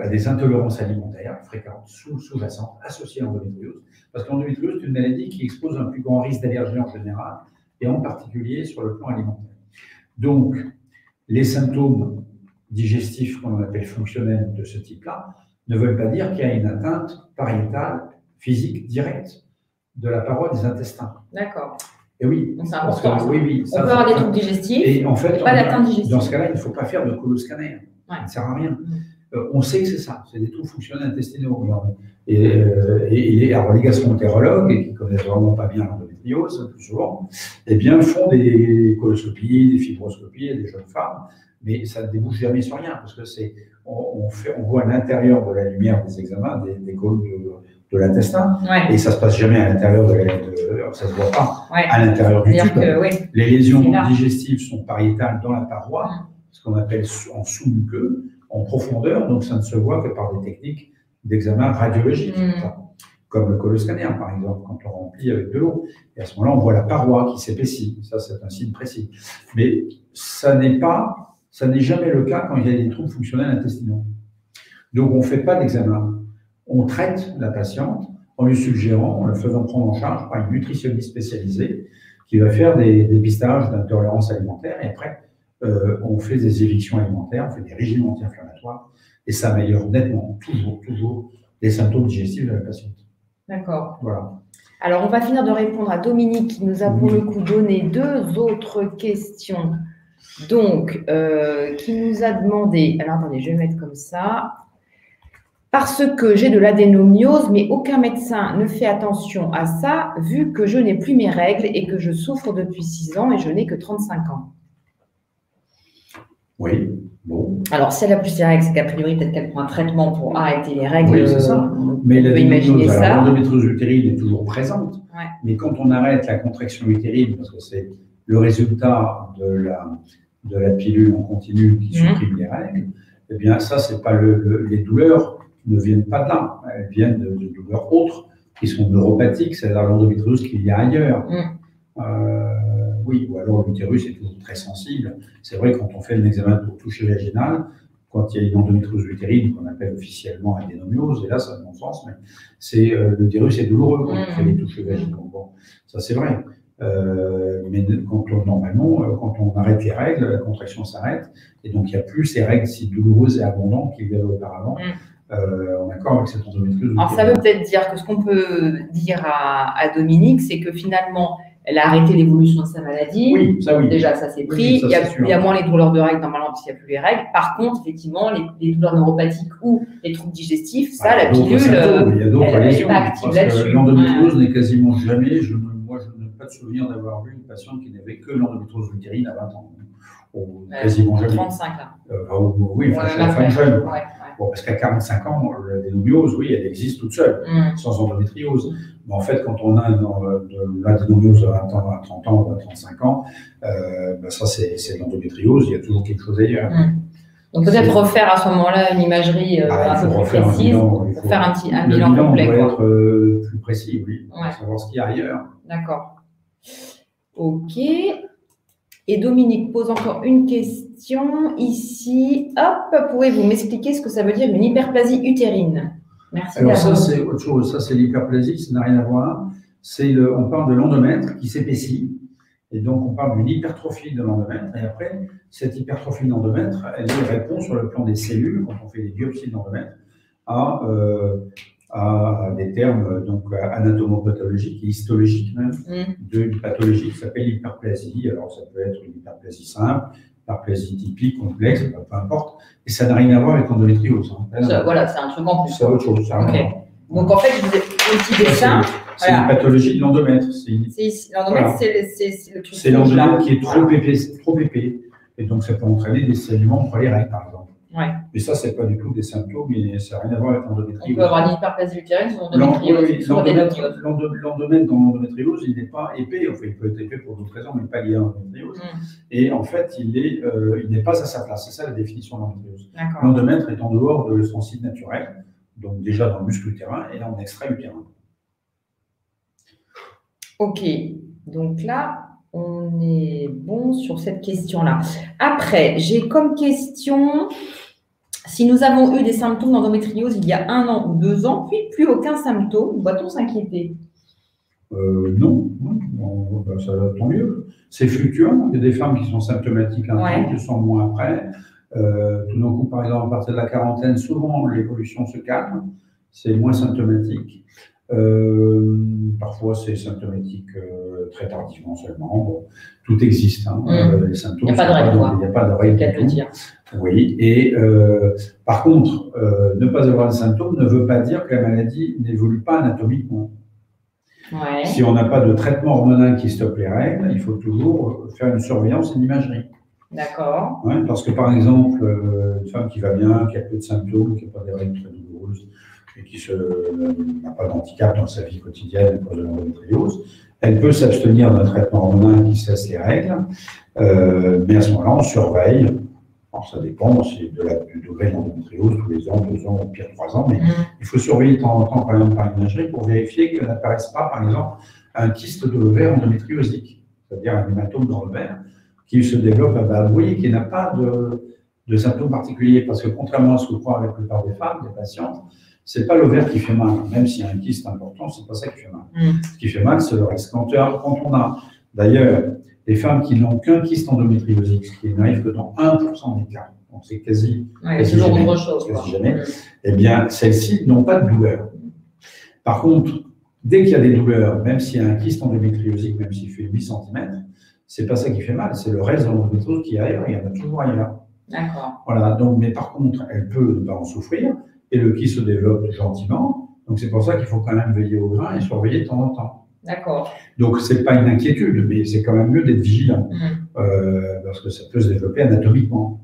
à des intolérances alimentaires fréquentes, sous-jacentes, associées à l'endométriose. Parce que l'endométriose, c'est une maladie qui expose un plus grand risque d'allergie en général, et en particulier sur le plan alimentaire. Donc, les symptômes digestifs, qu'on appelle fonctionnels de ce type-là, ne veulent pas dire qu'il y a une atteinte pariétale, physique, directe de la paroi des intestins. D'accord. Et oui. Donc, c'est important. Oui, on peut avoir des troubles digestifs, et en fait, pas d'atteinte digestive. Dans ce cas-là, il ne faut pas faire de coloscanner. Ça ne sert à rien. On sait que c'est ça, c'est des troubles fonctionnels intestinaux. Alors, les gastroentérologues, qui connaissent vraiment pas bien l'endométriose, plus souvent, eh bien, font des coloscopies, des fibroscopies à des jeunes femmes, mais ça ne débouche jamais sur rien, parce que on voit à l'intérieur de la lumière des examens, des cônes de l'intestin, et ça ne se passe jamais à l'intérieur ça ne se voit pas à l'intérieur du tube. Les lésions digestives sont pariétales dans la paroi, ce qu'on appelle en sous-muqueux, en profondeur, donc ça ne se voit que par des techniques d'examen radiologique, comme le coloscanner, par exemple, quand on remplit avec de l'eau. Et à ce moment-là, on voit la paroi qui s'épaissit. Ça, c'est un signe précis. Mais ça n'est jamais le cas quand il y a des troubles fonctionnels intestinaux. Donc, on ne fait pas d'examen. On traite la patiente en lui suggérant, en la faisant prendre en charge par une nutritionniste spécialisée qui va faire des dépistages d'intolérance alimentaire. Et après, on fait des évictions alimentaires, on fait des régimes anti-inflammatoires, et ça améliore nettement, toujours, les symptômes digestifs de la patiente. D'accord. Voilà. Alors, on va finir de répondre à Dominique qui nous a pour le coup donné 2 autres questions. Donc, qui nous a demandé, alors attendez, je vais mettre comme ça. Parce que j'ai de l'adénomiose, mais aucun médecin ne fait attention à ça, vu que je n'ai plus mes règles et que je souffre depuis 6 ans et je n'ai que 35 ans. Oui, bon. Alors, si elle a plus ses règles, c'est qu'a priori, peut-être qu'elle prend un traitement pour arrêter les règles. Oui, c'est ça. Mais l'endométriose utérine est toujours présente. Mais quand on arrête la contraction utérine, parce que c'est le résultat de la pilule en continu qui supprime les règles, eh bien, ça, c'est pas les douleurs ne viennent pas de là. Elles viennent de douleurs autres qui sont neuropathiques, c'est-à-dire l'endométriose qu'il y a ailleurs. Oui, ou alors l'utérus est toujours très sensible. C'est vrai, quand on fait un examen pour toucher vaginal, quand il y a une endométriose utérine qu'on appelle officiellement adénomiose, et là, ça a bon sens, mais l'utérus est douloureux quand on fait les touches vaginaux. Bon, ça, c'est vrai. Mais normalement, quand on arrête les règles, la contraction s'arrête, et donc il n'y a plus ces règles si douloureuses et abondantes qu'il y avait auparavant. en accord avec cette endométriose. Alors, ça veut peut-être dire que ce qu'on peut dire à Dominique, c'est que finalement, elle a arrêté l'évolution de sa maladie. Oui, ça oui. Déjà, ça s'est pris. Oui, ça, il y a moins les douleurs de règles normalement parce qu'il n'y a plus les règles. Par contre, effectivement, les douleurs neuropathiques ou les troubles digestifs, ça, la pilule, il y a d'autres lésions. Active là-dessus. L'endométriose n'est quasiment jamais. Moi, je n'ai pas de souvenir d'avoir vu une patiente qui n'avait que l'endométriose utérine à 20 ans. Quasiment jamais. 35 là. Oui, c'est la femme jeune. Bon, parce qu'à 45 ans, l'adénomiose, oui, elle existe toute seule, sans endométriose. Mais en fait, quand on a de l'adénomiose à 20 ans, à 30 ans, à 35 ans, ça, c'est l'endométriose, il y a toujours quelque chose ailleurs. Donc peut-être refaire à ce moment-là une imagerie un peu plus précise, pour faire un bilan complet. Le bilan doit être plus précis, oui, pour savoir ce qu'il y a ailleurs. D'accord. Ok. Et Dominique pose encore une question ici. Hop, pouvez-vous m'expliquer ce que ça veut dire une hyperplasie utérine? Merci. Alors ça, c'est autre chose. Ça, c'est l'hyperplasie, ça n'a rien à voir. On parle de l'endomètre qui s'épaissit. Et donc, on parle d'une hypertrophie de l'endomètre. Et après, cette hypertrophie de l'endomètre, elle répond sur le plan des cellules, quand on fait des biopsies de l'endomètre, à des termes donc anatomopathologiques et histologiques même, d'une pathologie qui s'appelle l'hyperplasie. Alors, ça peut être une hyperplasie simple, hyperplasie typique, complexe, peu importe. Et ça n'a rien à voir avec l'endométriose. Voilà, c'est un truc en plus. C'est autre chose. Donc, en fait, je vous ai petit dessin. C'est une pathologie de l'endomètre. L'endomètre, c'est le truc. C'est l'endomètre qui est trop épais. Et donc, ça peut entraîner des saignements entre les règles, par exemple. Mais ça, ce n'est pas du tout des symptômes, mais ça n'a rien à voir avec l'endométriose. On peut avoir une hyperplasie utérine sur l'endométriose. L'endomètre dans l'endométriose, il n'est pas épais. Enfin, il peut être épais pour d'autres raisons, mais pas lié à l'endométriose. Et en fait, il n'est pas à sa place. C'est ça la définition de l'endométriose. L'endomètre est en dehors de son site naturel, donc déjà dans le muscle utérin et en extra-utérin. Ok, donc là, on est bon sur cette question-là. Après, j'ai comme question, si nous avons eu des symptômes d'endométriose il y a 1 an ou 2 ans, puis plus aucun symptôme, doit-on s'inquiéter? Non, ça tant mieux. C'est fluctuant. Il y a des femmes qui sont symptomatiques un temps, qui sont moins après. Tout d'un coup, par exemple, à partir de la quarantaine, souvent l'évolution se calme, c'est moins symptomatique. Parfois, c'est symptomatique très tardivement seulement. Bon, tout existe. Les symptômes. Il n'y a pas de règle. Il n'y a pas de règle du tout. Oui. Et par contre, ne pas avoir de symptômes ne veut pas dire que la maladie n'évolue pas anatomiquement. Si on n'a pas de traitement hormonal qui stoppe les règles, il faut toujours faire une surveillance et une imagerie. D'accord. Parce que par exemple, une femme qui va bien, qui a peu de symptômes, qui n'a pas des règles très douloureuses, et qui n'a pas d'handicap dans sa vie quotidienne à cause de l'endométriose, elle peut s'abstenir d'un traitement hormonal qui cesse les règles, mais à ce moment-là, on surveille. Alors, ça dépend du degré de l'endométriose, tous les ans, 2 ans, ou pire 3 ans, mais il faut surveiller de temps en temps, par exemple, par imagerie, pour vérifier qu'il n'apparaisse pas, par exemple, un kyste de l'ovaire endométriosique, c'est-à-dire un hématome dans l'ovaire, qui se développe à bas bruit, qui n'a pas de symptômes particuliers, parce que contrairement à ce que croient la plupart des femmes, des patientes, c'est pas l'ovaire qui fait mal, même s'il y a un kyste important, c'est pas ça qui fait mal. Ce qui fait mal, c'est le reste. Quand on a, d'ailleurs, des femmes qui n'ont qu'un kyste endométriosique, ce qui n'arrive que dans 1% des cas, donc c'est quasi jamais, eh bien, celles-ci n'ont pas de douleur. Par contre, dès qu'il y a des douleurs, même s'il y a un kyste endométriosique, même s'il fait 8 cm, c'est pas ça qui fait mal, c'est le reste de l'endométriose qui est ailleurs, il y en a toujours ailleurs. D'accord. Voilà, donc, mais par contre, elle peut ne pas en souffrir, et le kyste se développe gentiment, donc c'est pour ça qu'il faut quand même veiller au grain et surveiller de temps en temps. D'accord. Donc, ce n'est pas une inquiétude, mais c'est quand même mieux d'être vigilant, parce que ça peut se développer anatomiquement.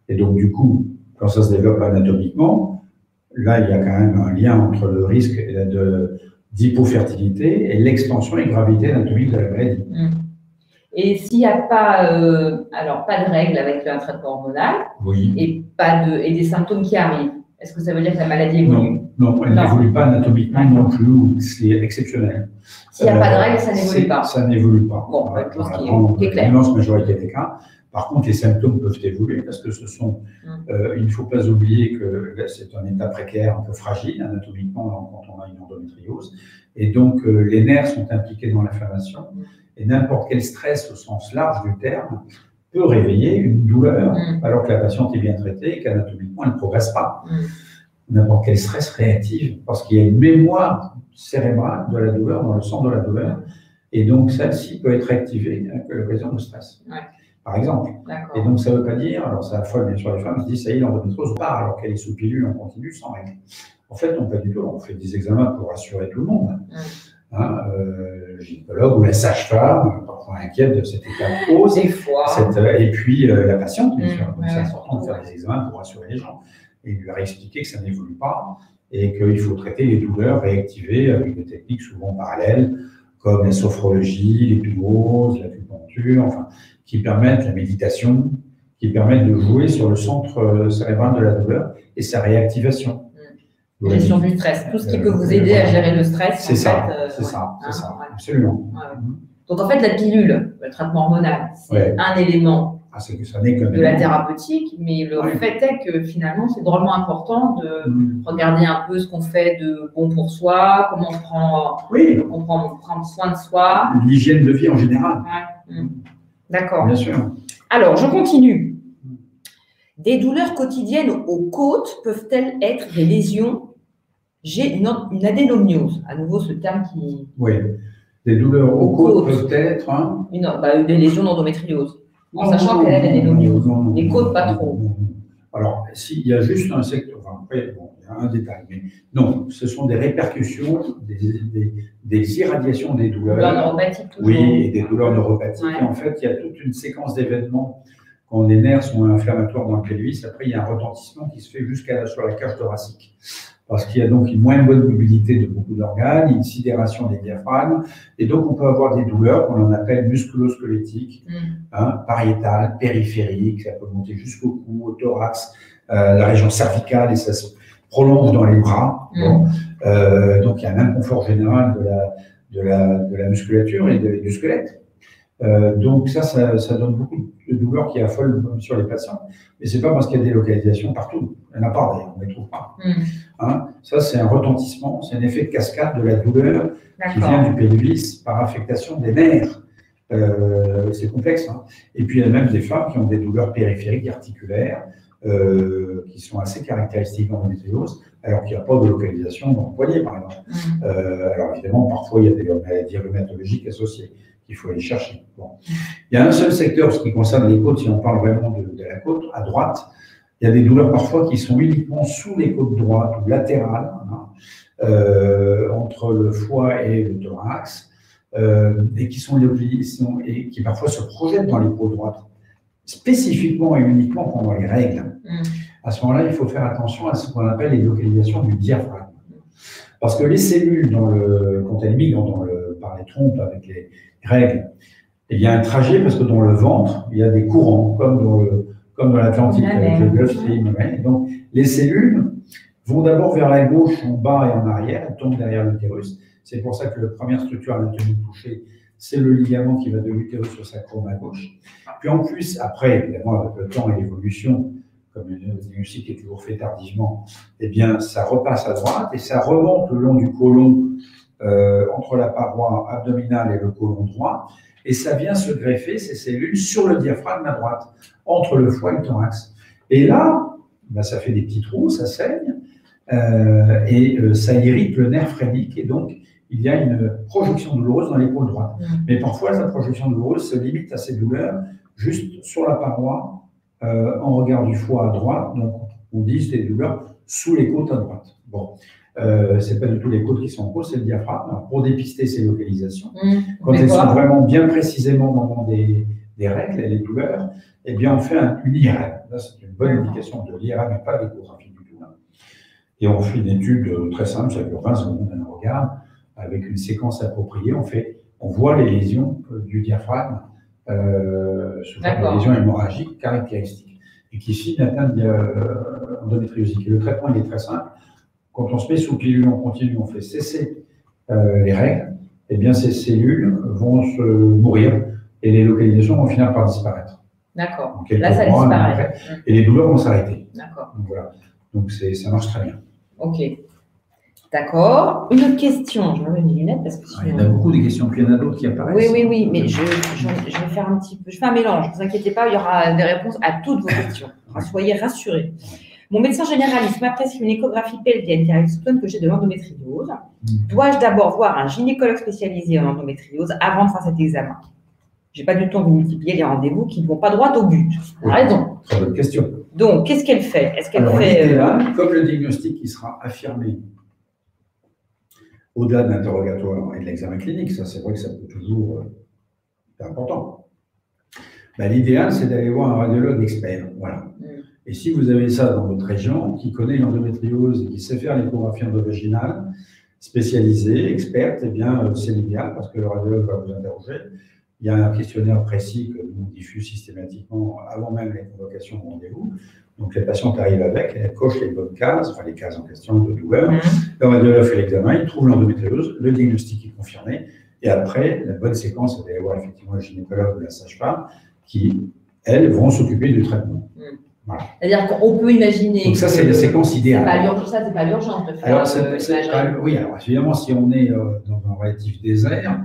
Et donc, du coup, quand ça se développe anatomiquement, là, il y a quand même un lien entre le risque d'hypofertilité et l'extension et gravité anatomique de la maladie. Et s'il n'y a pas, pas de règles avec un traitement hormonal, et des symptômes qui arrivent, est-ce que ça veut dire que la maladie évolue? Non, elle n'évolue pas anatomiquement non plus, c'est exceptionnel. S'il n'y a pas de règles, ça n'évolue pas. Ça n'évolue pas. Bon, qui est clair. L'immense majorité des cas. Par contre, les symptômes peuvent évoluer parce que il ne faut pas oublier que c'est un état précaire, un peu fragile anatomiquement quand on a une endométriose. Et donc, les nerfs sont impliqués dans l'inflammation. Et n'importe quel stress au sens large du terme peut réveiller une douleur alors que la patiente est bien traitée et qu'anatomiquement, elle ne progresse pas. n'importe quel stress réactive, parce qu'il y a une mémoire cérébrale de la douleur, dans le centre de la douleur, et donc celle-ci peut être activée à l'occasion de stress, par exemple. Et donc ça ne veut pas dire, alors ça affole bien sûr les femmes, qui se disent ça y est, l'endométriose part alors qu'elle est sous pilule en continu sans règle. En fait, non, pas du tout. On fait des examens pour rassurer tout le monde. Le gynécologue ou la sage-femme, parfois inquiète de cet état de cause. Des fois. Et puis la patiente, bien sûr. Donc c'est important de faire des examens pour rassurer les gens et lui expliquer que ça n'évolue pas et qu'il faut traiter les douleurs réactivées avec des techniques souvent parallèles, comme la sophrologie, l'hypnose, l'acupuncture, enfin, qui permettent la méditation, qui permettent de jouer sur le centre cérébral de la douleur et sa réactivation. Gestion du stress, tout ce qui peut vous aider à gérer le stress. C'est ça, absolument. Donc en fait, la pilule, le traitement hormonal, c'est un élément de la thérapeutique, mais le fait est que finalement, c'est drôlement important de regarder un peu ce qu'on fait de bon pour soi, comment on prend soin de soi. L'hygiène de vie en général. D'accord. Bien sûr. Alors, je continue. Des douleurs quotidiennes aux côtes peuvent-elles être des lésions? J'ai une adénomiose. À nouveau, ce terme qui... Oui. Des douleurs aux côtes peuvent être... des lésions d'endométriose. En sachant qu'elle a l'adénomiose. Les côtes, pas trop. Alors, s'il y a juste un secteur... Enfin, après, il y a un détail. Mais non, ce sont des répercussions, des irradiations des douleurs. Douleurs neuropathiques, toujours. Oui, et des douleurs neuropathiques. Et en fait, il y a toute une séquence d'événements. Quand les nerfs sont inflammatoires dans le pelvis, après, il y a un retentissement qui se fait sur la cage thoracique. Parce qu'il y a donc une moins bonne mobilité de beaucoup d'organes, une sidération des diaphragmes, et donc on peut avoir des douleurs qu'on appelle musculo-squelettiques, pariétales, périphériques, ça peut monter jusqu'au cou, au thorax, la région cervicale, et ça se prolonge dans les bras. Donc il y a un inconfort général de la musculature et du squelette. Donc ça donne beaucoup de douleurs qui affolent sur les patients, mais c'est pas parce qu'il y a des localisations partout. Il n'y en a pas d'ailleurs, on ne les trouve pas. Ça, c'est un retentissement, c'est un effet de cascade de la douleur qui vient du pelvis par affectation des nerfs. C'est complexe. Et puis il y a même des femmes qui ont des douleurs périphériques articulaires qui sont assez caractéristiques en endométriose, alors qu'il n'y a pas de localisation dans le poignet, par exemple. Alors évidemment, parfois, il y a des maladies rhumatologiques associées qu'il faut aller chercher. Il y a un seul secteur, ce qui concerne les côtes, si on parle vraiment de la côte, à droite, il y a des douleurs parfois qui sont uniquement sous les côtes droites ou latérales, entre le foie et le thorax, et qui parfois se projettent dans l'épaule droite, spécifiquement et uniquement pendant les règles. À ce moment-là, il faut faire attention à ce qu'on appelle les localisations du diaphragme. Parce que les cellules, quand elles migrent par les trompes avec les règles, il y a un trajet parce que dans le ventre, il y a des courants, comme dans l'Atlantique, avec le Gulf Stream. Donc, les cellules vont d'abord vers la gauche, en bas et en arrière, elles tombent derrière l'utérus. C'est pour ça que la première structure anatomique touchée, c'est le ligament qui va de l'utérus au sacrum à gauche. Puis en plus, après, évidemment, avec le temps et l'évolution, comme le diagnostic est toujours fait tardivement, eh bien, ça repasse à droite et ça remonte le long du côlon, entre la paroi abdominale et le côlon droit, et ça vient se greffer, ces cellules, sur le diaphragme à droite, entre le foie et le thorax. Et là, ça fait des petits trous, ça saigne, et ça irrite le nerf phrénique, et donc il y a une projection douloureuse dans l'épaule droite. Mais parfois, la projection douloureuse se limite à ces douleurs juste sur la paroi, en regard du foie à droite, donc on dit c'est des douleurs sous les côtes à droite. Bon. C'est pas du tout les côtes qui sont en cause, c'est le diaphragme. Alors, pour dépister ces localisations, quand elles sont vraiment bien précisément au moment des règles et les douleurs, eh bien, on fait une IRM. Là, c'est une bonne indication de l'IRM et pas d'échographie du tout. Et on fait une étude très simple, ça dure 20 secondes, on regarde, avec une séquence appropriée. On voit les lésions du diaphragme, souvent des lésions hémorragiques caractéristiques, et qui signent l'atteinte d'endométriosique. Et le traitement, il est très simple. Quand on se met sous pilule en continu, on fait cesser les règles, eh bien ces cellules vont se mourir et les localisations vont finir par disparaître. D'accord. Là, ça disparaît. Et les douleurs vont s'arrêter. D'accord. Donc voilà. Donc ça marche très bien. Ok. D'accord. Une autre question. Je me mets mes lunettes parce que sinon... Il y en a beaucoup de questions, puis il y en a d'autres qui apparaissent. Oui, mais je vais faire un petit peu. Je fais un mélange. Ne vous inquiétez pas, il y aura des réponses à toutes vos questions. Soyez rassurés. Mon médecin généraliste m'a prescrit une échographie pelvienne car il soupçonne que j'ai de l'endométriose. Dois-je d'abord voir un gynécologue spécialisé en endométriose avant de faire cet examen? Je n'ai pas du tout envie de multiplier les rendez-vous qui ne vont pas droit au but. Oui. Raison. Très bonne question. Donc, qu'est-ce qu'elle fait? Est-ce qu'elle Alors, fait l'idéal, comme le diagnostic qui sera affirmé au-delà de l'interrogatoire et de l'examen clinique, ça c'est vrai que ça peut toujours être important. Ben, l'idéal, c'est d'aller voir un radiologue expert. Voilà. Et si vous avez ça dans votre région, qui connaît l'endométriose et qui sait faire l'échographie endovaginale, spécialisée, experte, eh bien, c'est l'idéal parce que le radiologue va vous interroger. Il y a un questionnaire précis que nous diffuse systématiquement avant même les convocations de rendez-vous. Donc, les patientes arrivent avec, elles cochent les bonnes cases, enfin les cases en question de douleur. Le radiologue fait l'examen, il trouve l'endométriose, le diagnostic est confirmé. Et après, la bonne séquence, c'est d'aller voir effectivement le gynécologue ou la sage-femme qui, elles, vont s'occuper du traitement. Voilà. C'est-à-dire qu'on peut imaginer. Donc, ça, c'est la séquence idéale. Ça, c'est pas l'urgence de faire. Alors, oui, alors évidemment, si on est dans un relatif désert,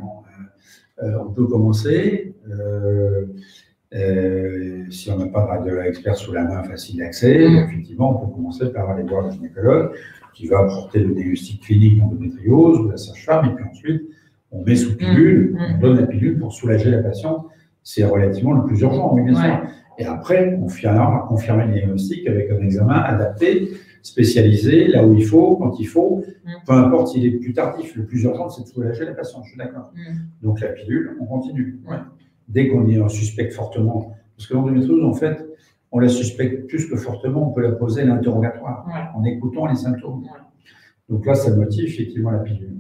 on peut commencer. Si on n'a pas de radiologue expert sous la main, facile d'accès, effectivement, on peut commencer par aller voir le gynécologue qui va apporter le diagnostic clinique d'endométriose ou la sage-femme, et puis ensuite, on met sous pilule, on donne la pilule pour soulager la patiente. C'est relativement le plus urgent, oui, bien sûr. Et après, on finira confirmer le diagnostic avec un examen adapté, spécialisé, là où il faut, quand il faut, peu importe s'il est plus tardif. Le plus urgent, c'est de soulager la patiente, je suis d'accord. Donc la pilule, on continue. Dès qu'on y suspecte fortement, parce que l'endométriose, en fait, on la suspecte plus que fortement, on peut la poser à l'interrogatoire, en écoutant les symptômes. Donc là, ça motive effectivement la pilule.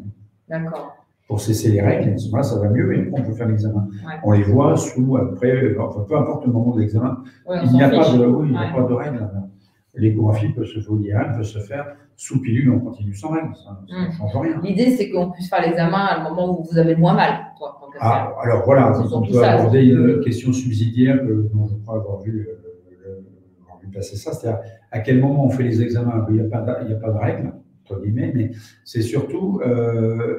D'accord. Pour cesser les règles, à ce moment-là, ça va mieux, et on peut faire l'examen. On les voit sous, après, enfin, peu importe le moment de l'examen, il n'y a pas de règles. L'échographie peut se faire, peut se faire sous pilule, on continue sans règles, ça ne change rien. L'idée, c'est qu'on puisse faire l'examen à le moment où vous avez le moins mal. Alors voilà, on peut aborder une question subsidiaire dont je crois avoir vu passer ça, c'est-à-dire à quel moment on fait les examens. Il n'y a pas de règles, entre guillemets, mais c'est surtout,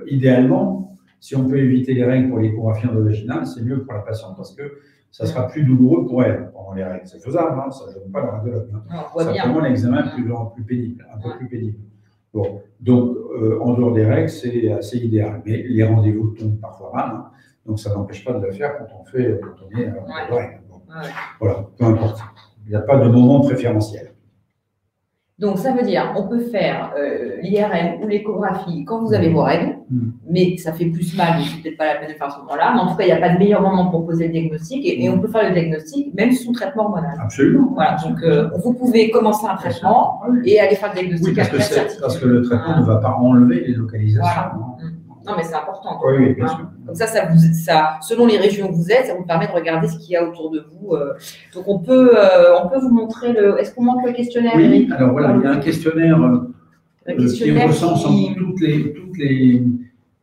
idéalement, si on peut éviter les règles pour l'échographie endovaginale, c'est mieux pour la patiente parce que ça sera plus douloureux pour elle pendant les règles. C'est faisable, hein, ça ne gêne pas le radiologue. Simplement, l'examen est plus pénible, un peu plus pénible. Bon, donc, en dehors des règles, c'est assez idéal. Mais les rendez-vous tombent parfois mal, hein, donc ça n'empêche pas de le faire quand on est en règle. Bon, voilà, peu importe. Il n'y a pas de moment préférentiel. Donc, ça veut dire on peut faire l'IRM ou l'échographie quand vous avez vos règles, mais ça fait plus mal, donc c'est peut-être pas la peine de faire à ce moment-là. Mais en tout cas, il n'y a pas de meilleur moment pour poser le diagnostic et on peut faire le diagnostic même sous traitement hormonal. Absolument. Voilà, donc vous pouvez commencer un traitement et aller faire le diagnostic après certitude. Parce que le traitement ne va pas enlever les localisations. Voilà. Non, mais c'est important. Oui, bien sûr. Comme ça, selon les régions où vous êtes, ça vous permet de regarder ce qu'il y a autour de vous. Donc, on peut vous montrer Est-ce qu'on montre le questionnaire, Oui, Eric? alors voilà, il y a un questionnaire qui recense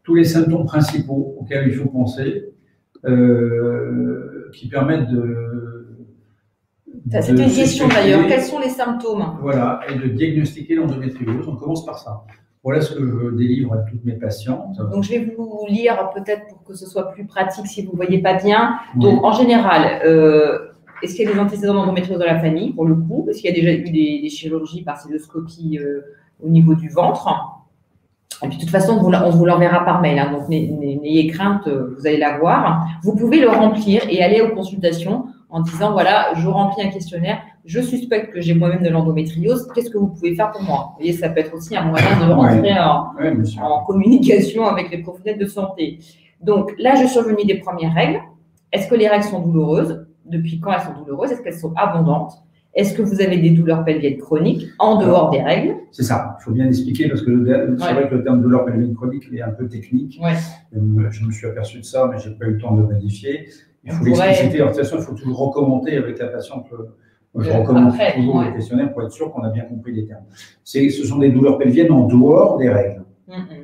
tous les symptômes principaux auxquels il faut penser, qui permettent de. C'était une question d'ailleurs. Quels sont les symptômes? Voilà, et de diagnostiquer l'endométriose. On commence par ça. Voilà ce que je délivre à toutes mes patientes. Donc, je vais vous lire peut-être pour que ce soit plus pratique si vous ne voyez pas bien. Donc, en général, est-ce qu'il y a des antécédents d'endométriose dans la famille, pour le coup? Est-ce qu'il y a déjà eu des chirurgies par cystoscopie au niveau du ventre? Et puis, de toute façon, on vous l'enverra par mail. Hein, donc, n'ayez crainte, vous allez la voir. Vous pouvez le remplir et aller aux consultations en disant, voilà, je remplis un questionnaire, je suspecte que j'ai moi-même de l'endométriose, qu'est-ce que vous pouvez faire pour moi? Vous voyez, ça peut être aussi un moyen de rentrer en communication avec les professionnels de santé. Donc, là, je suis revenue des premières règles. Est-ce que les règles sont douloureuses? Depuis quand elles sont douloureuses? Est-ce qu'elles sont abondantes? Est-ce que vous avez des douleurs pelviennes chroniques en dehors des règles? C'est ça, il faut bien expliquer parce que c'est vrai que le terme douleur pelvienne chronique est un peu technique. Je me suis aperçu de ça, mais je n'ai pas eu le temps de le modifier. Il faut l'expliciter. Alors, de toute façon, il faut toujours recommander avec la patiente. Je recommande toujours le questionnaire pour être sûr qu'on a bien compris les termes. Ce sont des douleurs pelviennes en dehors des règles.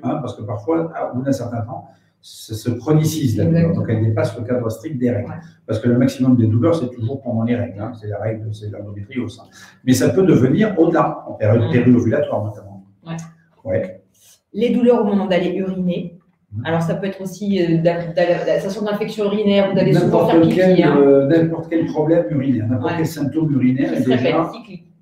Parce que parfois, au bout d'un certain temps, ça se chronicise la douleur. Donc, elle dépasse le cadre strict des règles. Parce que le maximum des douleurs, c'est toujours pendant les règles. C'est la règle, c'est l'endométriose. Mais ça peut devenir au-delà, en période périovulatoire notamment. Les douleurs au moment d'aller uriner. Alors, ça peut être aussi la sensation d'infection urinaire ou d'aller souvent faire pipi. N'importe quel problème urinaire, n'importe quel symptôme urinaire.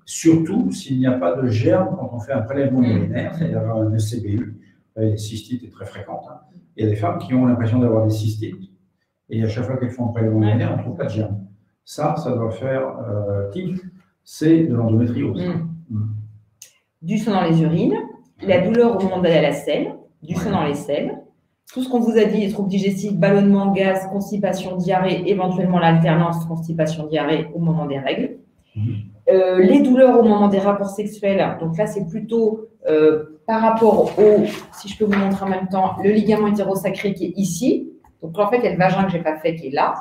surtout s'il n'y a pas de germe quand on fait un prélèvement urinaire, c'est-à-dire un ECBU. Les cystites est très fréquente. Hein. Il y a des femmes qui ont l'impression d'avoir des cystites, et à chaque fois qu'elles font un prélèvement urinaire, on ne trouve pas de germe. Ça doit faire tic, c'est de l'endométriose. Du sang dans les urines, la douleur au moment d'aller à la selle, du sang dans les selles, tout ce qu'on vous a dit, les troubles digestifs, ballonnement, gaz, constipation, diarrhée, éventuellement l'alternance constipation-diarrhée au moment des règles. Les douleurs au moment des rapports sexuels, donc là c'est plutôt par rapport au, si je peux vous montrer en même temps, le ligament hétérosacré qui est ici. Donc en fait, il y a le vagin que je n'ai pas fait qui est là.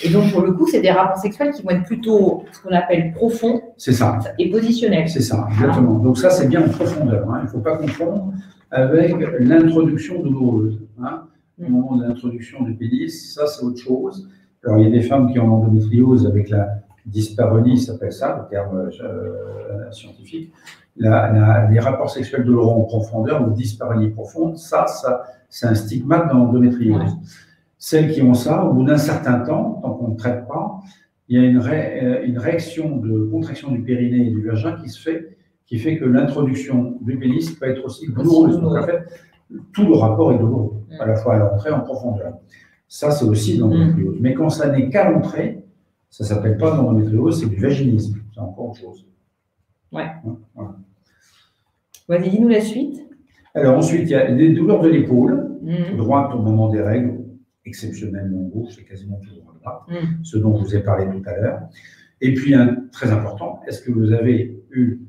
Et donc pour le coup, c'est des rapports sexuels qui vont être plutôt ce qu'on appelle profonds. C'est ça. Et positionnels. C'est ça, exactement. Donc ça, c'est bien en profondeur. Hein. Il ne faut pas confondre avec l'introduction douloureuse. Hein. Au moment de l'introduction du pénis, ça c'est autre chose. Alors il y a des femmes qui ont l'endométriose avec la dyspareunie, ça s'appelle ça, le terme scientifique. Les rapports sexuels douloureux en profondeur ou dyspareunie profonde, ça c'est un stigmate dans l'endométriose. Ouais. Celles qui ont ça, au bout d'un certain temps, tant qu'on ne traite pas, il y a une réaction de contraction du périnée et du vagin qui fait que l'introduction du pénis peut être aussi douloureuse. Donc en fait, tout le rapport est douloureux, à la fois à l'entrée et en profondeur. Ça, c'est aussi de l'endométriose. Mais quand ça n'est qu'à l'entrée, ça ne s'appelle pas l'endométriose, c'est du vaginisme. C'est encore autre chose. Ouais. Voilà. Vas-y, dis-nous la suite. Alors ensuite, il y a les douleurs de l'épaule, droite au moment des règles, exceptionnellement gauche, c'est quasiment toujours à droite, ce dont je vous ai parlé tout à l'heure. Et puis, très important, est-ce que vous avez eu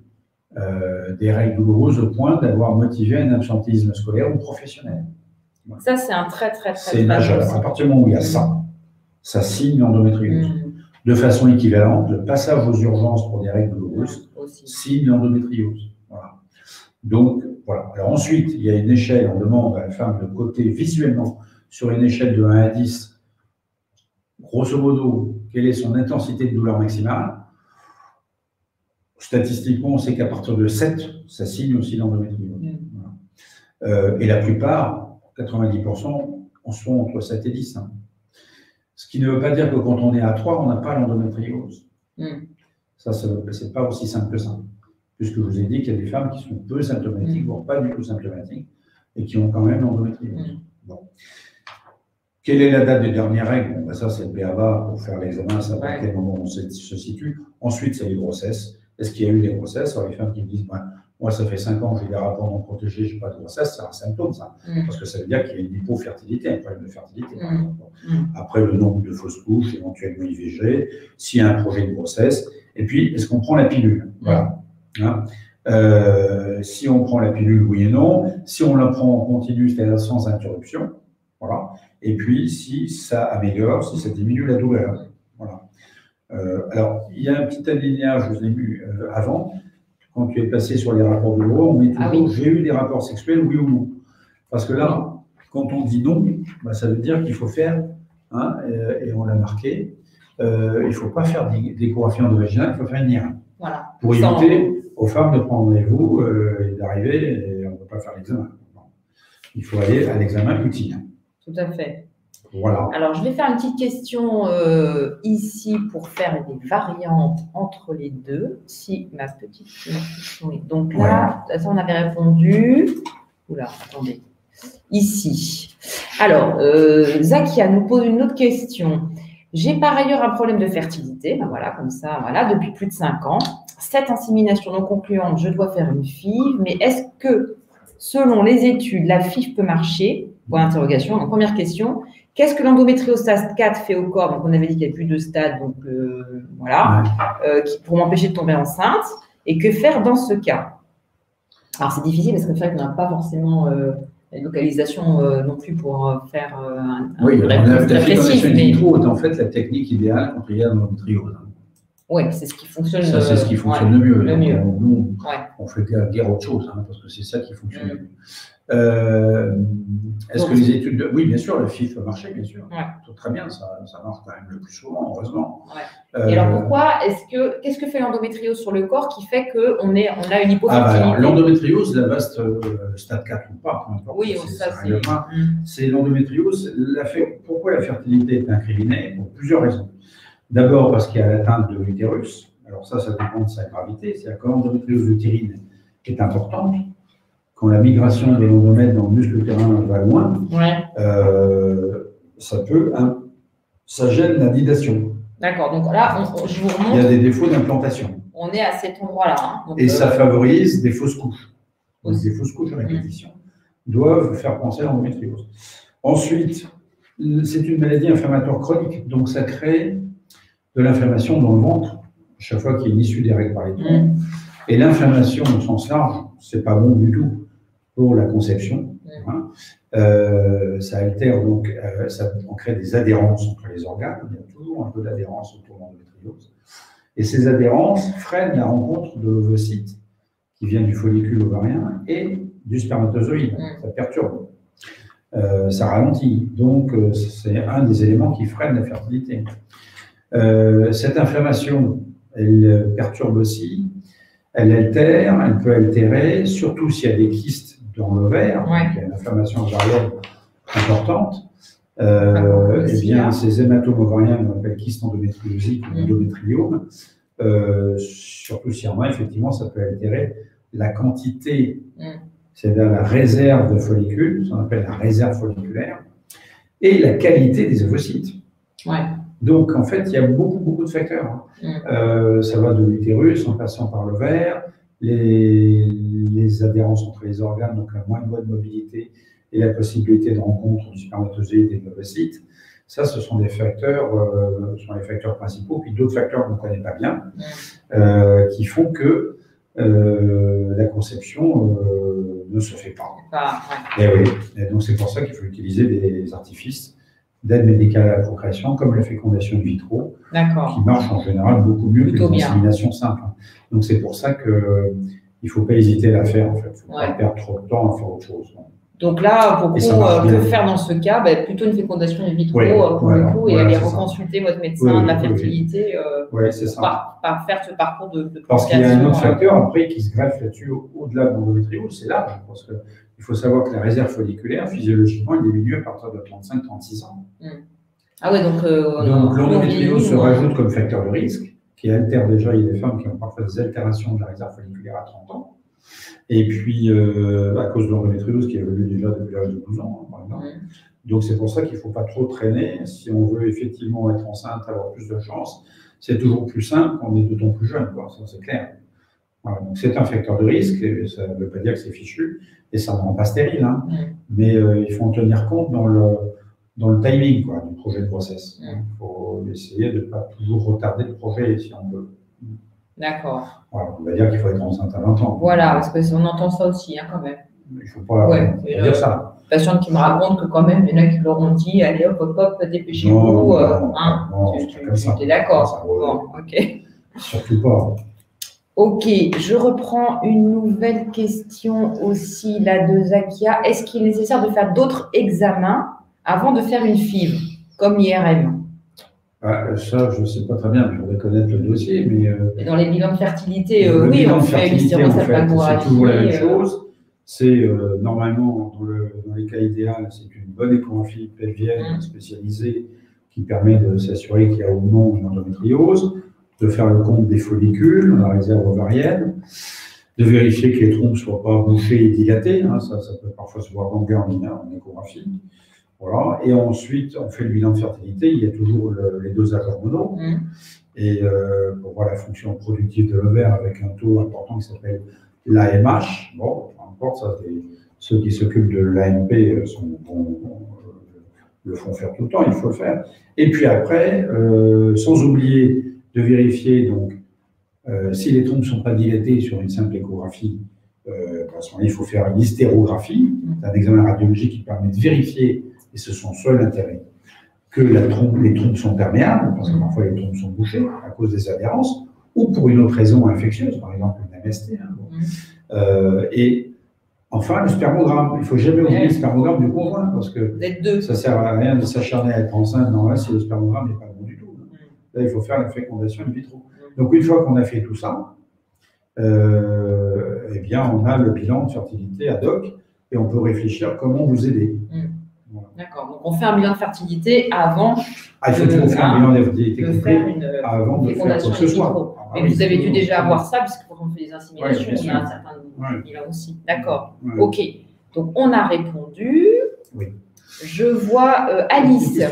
des règles douloureuses au point d'avoir motivé un absentéisme scolaire ou professionnel? Voilà. Ça, c'est un très c'est majeur. À partir du moment où il y a ça signe l'endométriose. De façon équivalente, le passage aux urgences pour des règles douloureuses signe l'endométriose. Voilà. Donc, voilà. Alors ensuite, il y a une échelle, on demande à la femme de coter visuellement sur une échelle de 1 à 10, grosso modo, quelle est son intensité de douleur maximale. Statistiquement, on sait qu'à partir de 7, ça signe aussi l'endométriose. Voilà. Et la plupart, 90%, en sont entre 7 et 10. Hein. Ce qui ne veut pas dire que quand on est à 3, on n'a pas l'endométriose. Ça, c'est pas aussi simple que ça. Puisque je vous ai dit qu'il y a des femmes qui sont peu symptomatiques, voire pas du tout symptomatiques, et qui ont quand même l'endométriose. Bon. Quelle est la date des dernières règles? Bon, ben ça, c'est le BABA pour faire l'examen, savoir à quel moment on se situe. Ensuite, c'est les grossesses. Est-ce qu'il y a eu des grossesses? Alors, les femmes qui me disent, ben, moi, ça fait 5 ans que j'ai des rapports non protégés, je n'ai pas de grossesse, c'est un symptôme, ça. Parce que ça veut dire qu'il y a une hypofertilité, un problème de fertilité, par exemple. Après, le nombre de fausses couches, éventuellement IVG, s'il y a un projet de grossesse. Et puis, est-ce qu'on prend la pilule? Voilà. Hein? Si on prend la pilule, oui et non. Si on la prend en continu, c'est-à-dire sans interruption. Voilà. Et puis, si ça améliore, si ça diminue la douleur. Voilà. Alors, il y a un petit alinéa, je vous ai vu avant. Quand tu es passé sur les rapports douloureux, on met toujours j'ai eu des rapports sexuels, oui ou non. Parce que là, quand on dit non, bah, ça veut dire qu'il faut faire, hein, et on l'a marqué, il ne faut pas faire d'échographie endovaginale, il faut faire une IRM. Voilà. Pour éviter aux femmes de prendre rendez-vous et d'arriver, et on ne peut pas faire l'examen. Il faut aller à l'examen utile. Tout à fait. Voilà. Alors, je vais faire une petite question ici pour faire des variantes entre les deux. Si ma petite question est. Donc là, ça, on avait répondu. Oula, attendez. Ici. Alors, Zakia nous pose une autre question. J'ai par ailleurs un problème de fertilité. Ben voilà, comme ça, voilà, depuis plus de 5 ans. 7 inséminations non concluantes, je dois faire une FIV. Mais est-ce que, selon les études, la FIV peut marcher? Point d'interrogation. Donc, première question. Qu'est-ce que l'endométriose stade 4 fait au corps? Donc, on avait dit qu'il n'y avait plus de stade, donc voilà, pour m'empêcher de tomber enceinte. Et que faire dans ce cas? Alors, c'est difficile parce que c'est vrai qu'on n'a pas forcément une localisation non plus pour faire un réponse très précise. Mais en fait la technique idéale quand il y a l'endométriose. Oui, c'est ce qui fonctionne. Ça, c'est ce qui fonctionne le mieux. Le mieux. Nous, on fait guère autre chose, hein, parce que c'est ça qui fonctionne le mieux. Est-ce que les études Oui, bien sûr, le FIV peut marcher, bien sûr. Très bien, ça marche quand même le plus souvent, heureusement. Et alors pourquoi qu'est-ce que fait l'endométriose sur le corps qui fait qu'on a une hypofertilité? L'endométriose, la vaste stade 4 ou pas, peu importe. Oui, c'est l'endométriose. Pourquoi la fertilité est incriminée? Pour plusieurs raisons. D'abord parce qu'il y a l'atteinte de l'utérus. alors ça dépend de sa gravité, c'est-à-dire quand l'endométriose utérine est importante, quand la migration de l'endomètre dans le muscle utérin va loin, ça gêne la nidation. D'accord, donc là, je vous remonte. Il y a des défauts d'implantation. On est à cet endroit-là. Hein. Et ça favorise des fausses couches. Donc, des fausses couches à répétition doivent faire penser à l'endométriose. Ensuite, c'est une maladie inflammatoire chronique, donc ça crée de l'inflammation dans le ventre, chaque fois qu'il y a une issue des règles par les trompes. Et l'inflammation au sens large, c'est pas bon du tout pour la conception. Hein. Ça altère donc, ça crée des adhérences entre les organes. Il y a toujours un peu d'adhérence autour de l'endométriose. Et ces adhérences freinent la rencontre de l'ovocyte qui vient du follicule ovarien et du spermatozoïde. Ça perturbe. Ça ralentit. Donc, c'est un des éléments qui freine la fertilité. Cette inflammation, elle perturbe aussi, elle altère, elle peut altérer, surtout s'il y a des kystes dans l'ovaire, donc il y a une inflammation ovarienne importante. Eh bien, ces hématomes ovariens, qu'on appelle kystes endométriosiques ou endométriome, surtout s'il y en a, effectivement, ça peut altérer la quantité, c'est-à-dire la réserve de follicules, ce qu'on appelle la réserve folliculaire, et la qualité des ovocytes. Donc, en fait, il y a beaucoup de facteurs. Ça va de l'utérus en passant par l'ovaire, les adhérences entre les organes, donc la moins bonne mobilité et la possibilité de rencontre du spermatozoïde et de l'ovocyte. Ça, ce sont des facteurs, les facteurs principaux. Puis d'autres facteurs qu'on ne connaît pas bien, qui font que la conception ne se fait pas. Et donc, c'est pour ça qu'il faut utiliser des artifices d'aide médicale à la procréation, comme la fécondation in vitro, qui marche en général beaucoup mieux que l'insémination simple. Donc, c'est pour ça qu'il ne faut pas hésiter à la faire, en fait. Il ne faut pas perdre trop de temps à faire autre chose. Donc là, pour que faire dans ce cas, plutôt une fécondation in vitro pour le coup, et aller reconsulter votre médecin de la fertilité par faire ce parcours de parce qu'il y a un autre facteur après qui se greffe là-dessus au-delà de l'endométriose, c'est l'âge, parce qu'il faut savoir que la réserve folliculaire, physiologiquement, elle diminue à partir de 35-36 ans. Ah ouais, donc l'endométriose se rajoute comme facteur de risque, qui altère déjà, il y a des femmes qui ont parfois des altérations de la réserve folliculaire à 30 ans. Et puis, à cause de l'endométriose qui évolue déjà depuis l'âge de 12 ans, par exemple. Donc, c'est pour ça qu'il ne faut pas trop traîner. Si on veut effectivement être enceinte, avoir plus de chance, c'est toujours plus simple quand on est d'autant plus jeune, quoi. Ça, c'est clair. Voilà. Donc, c'est un facteur de risque, et ça ne veut pas dire que c'est fichu, et ça ne rend pas stérile, hein. Mais il faut en tenir compte dans le timing, quoi, du projet de grossesse. Il faut essayer de ne pas toujours retarder le projet si on veut. D'accord. Voilà, on va dire qu'il faut être enceinte à 20 ans. Voilà, parce qu'on entend ça aussi, hein, quand même. Il ne faut pas dire ça. Patiente qui me raconte que quand même, il y en a qui leur ont dit, allez hop, dépêchez-vous. Non, tu es d'accord. Bon, ok. Surtout pas. Ok, je reprends une nouvelle question aussi, là, de Zakia. Est-ce qu'il est nécessaire de faire d'autres examens avant de faire une FIV, comme l'IRM? Ça, je ne sais pas très bien, je voudrais connaître le dossier, mais... dans les bilans de fertilité, oui, on fait une stérosalpingographie. C'est toujours la même chose. C'est normalement, dans les cas idéaux, c'est une bonne échographie pelvienne spécialisée qui permet de s'assurer qu'il y a ou non une endométriose, de faire le compte des follicules dans la réserve ovarienne, de vérifier que les trompes ne soient pas bouchées et dilatées, hein, ça peut parfois se voir en échographie. Voilà. Et ensuite, on fait le bilan de fertilité, il y a toujours les dosages hormonaux, et pour voir la fonction productive de l'ovaire avec un taux important qui s'appelle l'AMH. Bon, peu importe, ça, ceux qui s'occupent de l'AMP le font faire tout le temps, il faut le faire. Et puis après, sans oublier de vérifier, donc, si les trompes ne sont pas dilatées sur une simple échographie, parce qu'il faut faire une hystérographie, c'est un examen radiologique qui permet de vérifier, et c'est son seul intérêt, que les trompes sont perméables, parce que parfois les trompes sont bouchées à cause des adhérences, ou pour une autre raison infectieuse, par exemple une MST. Et enfin, le spermogramme. Il ne faut jamais oublier le spermogramme du conjoint, parce que ça ne sert à rien de s'acharner à être enceinte dans si le spermogramme n'est pas bon du tout. Là, il faut faire la fécondation in vitro. Donc, une fois qu'on a fait tout ça, eh bien, on a le bilan de fertilité ad hoc et on peut réfléchir comment vous aider. Voilà. D'accord. Donc, on fait un bilan de fertilité avant. Il faut toujours faire un bilan de fertilité complet avant de faire quoi que ce soit. Mais vous avez dû déjà avoir ça, puisque quand on fait des inséminations, Ouais, il y a un certain nombre. Il a aussi. D'accord. Ouais. OK. Donc, on a répondu. Oui. Je vois Alice là,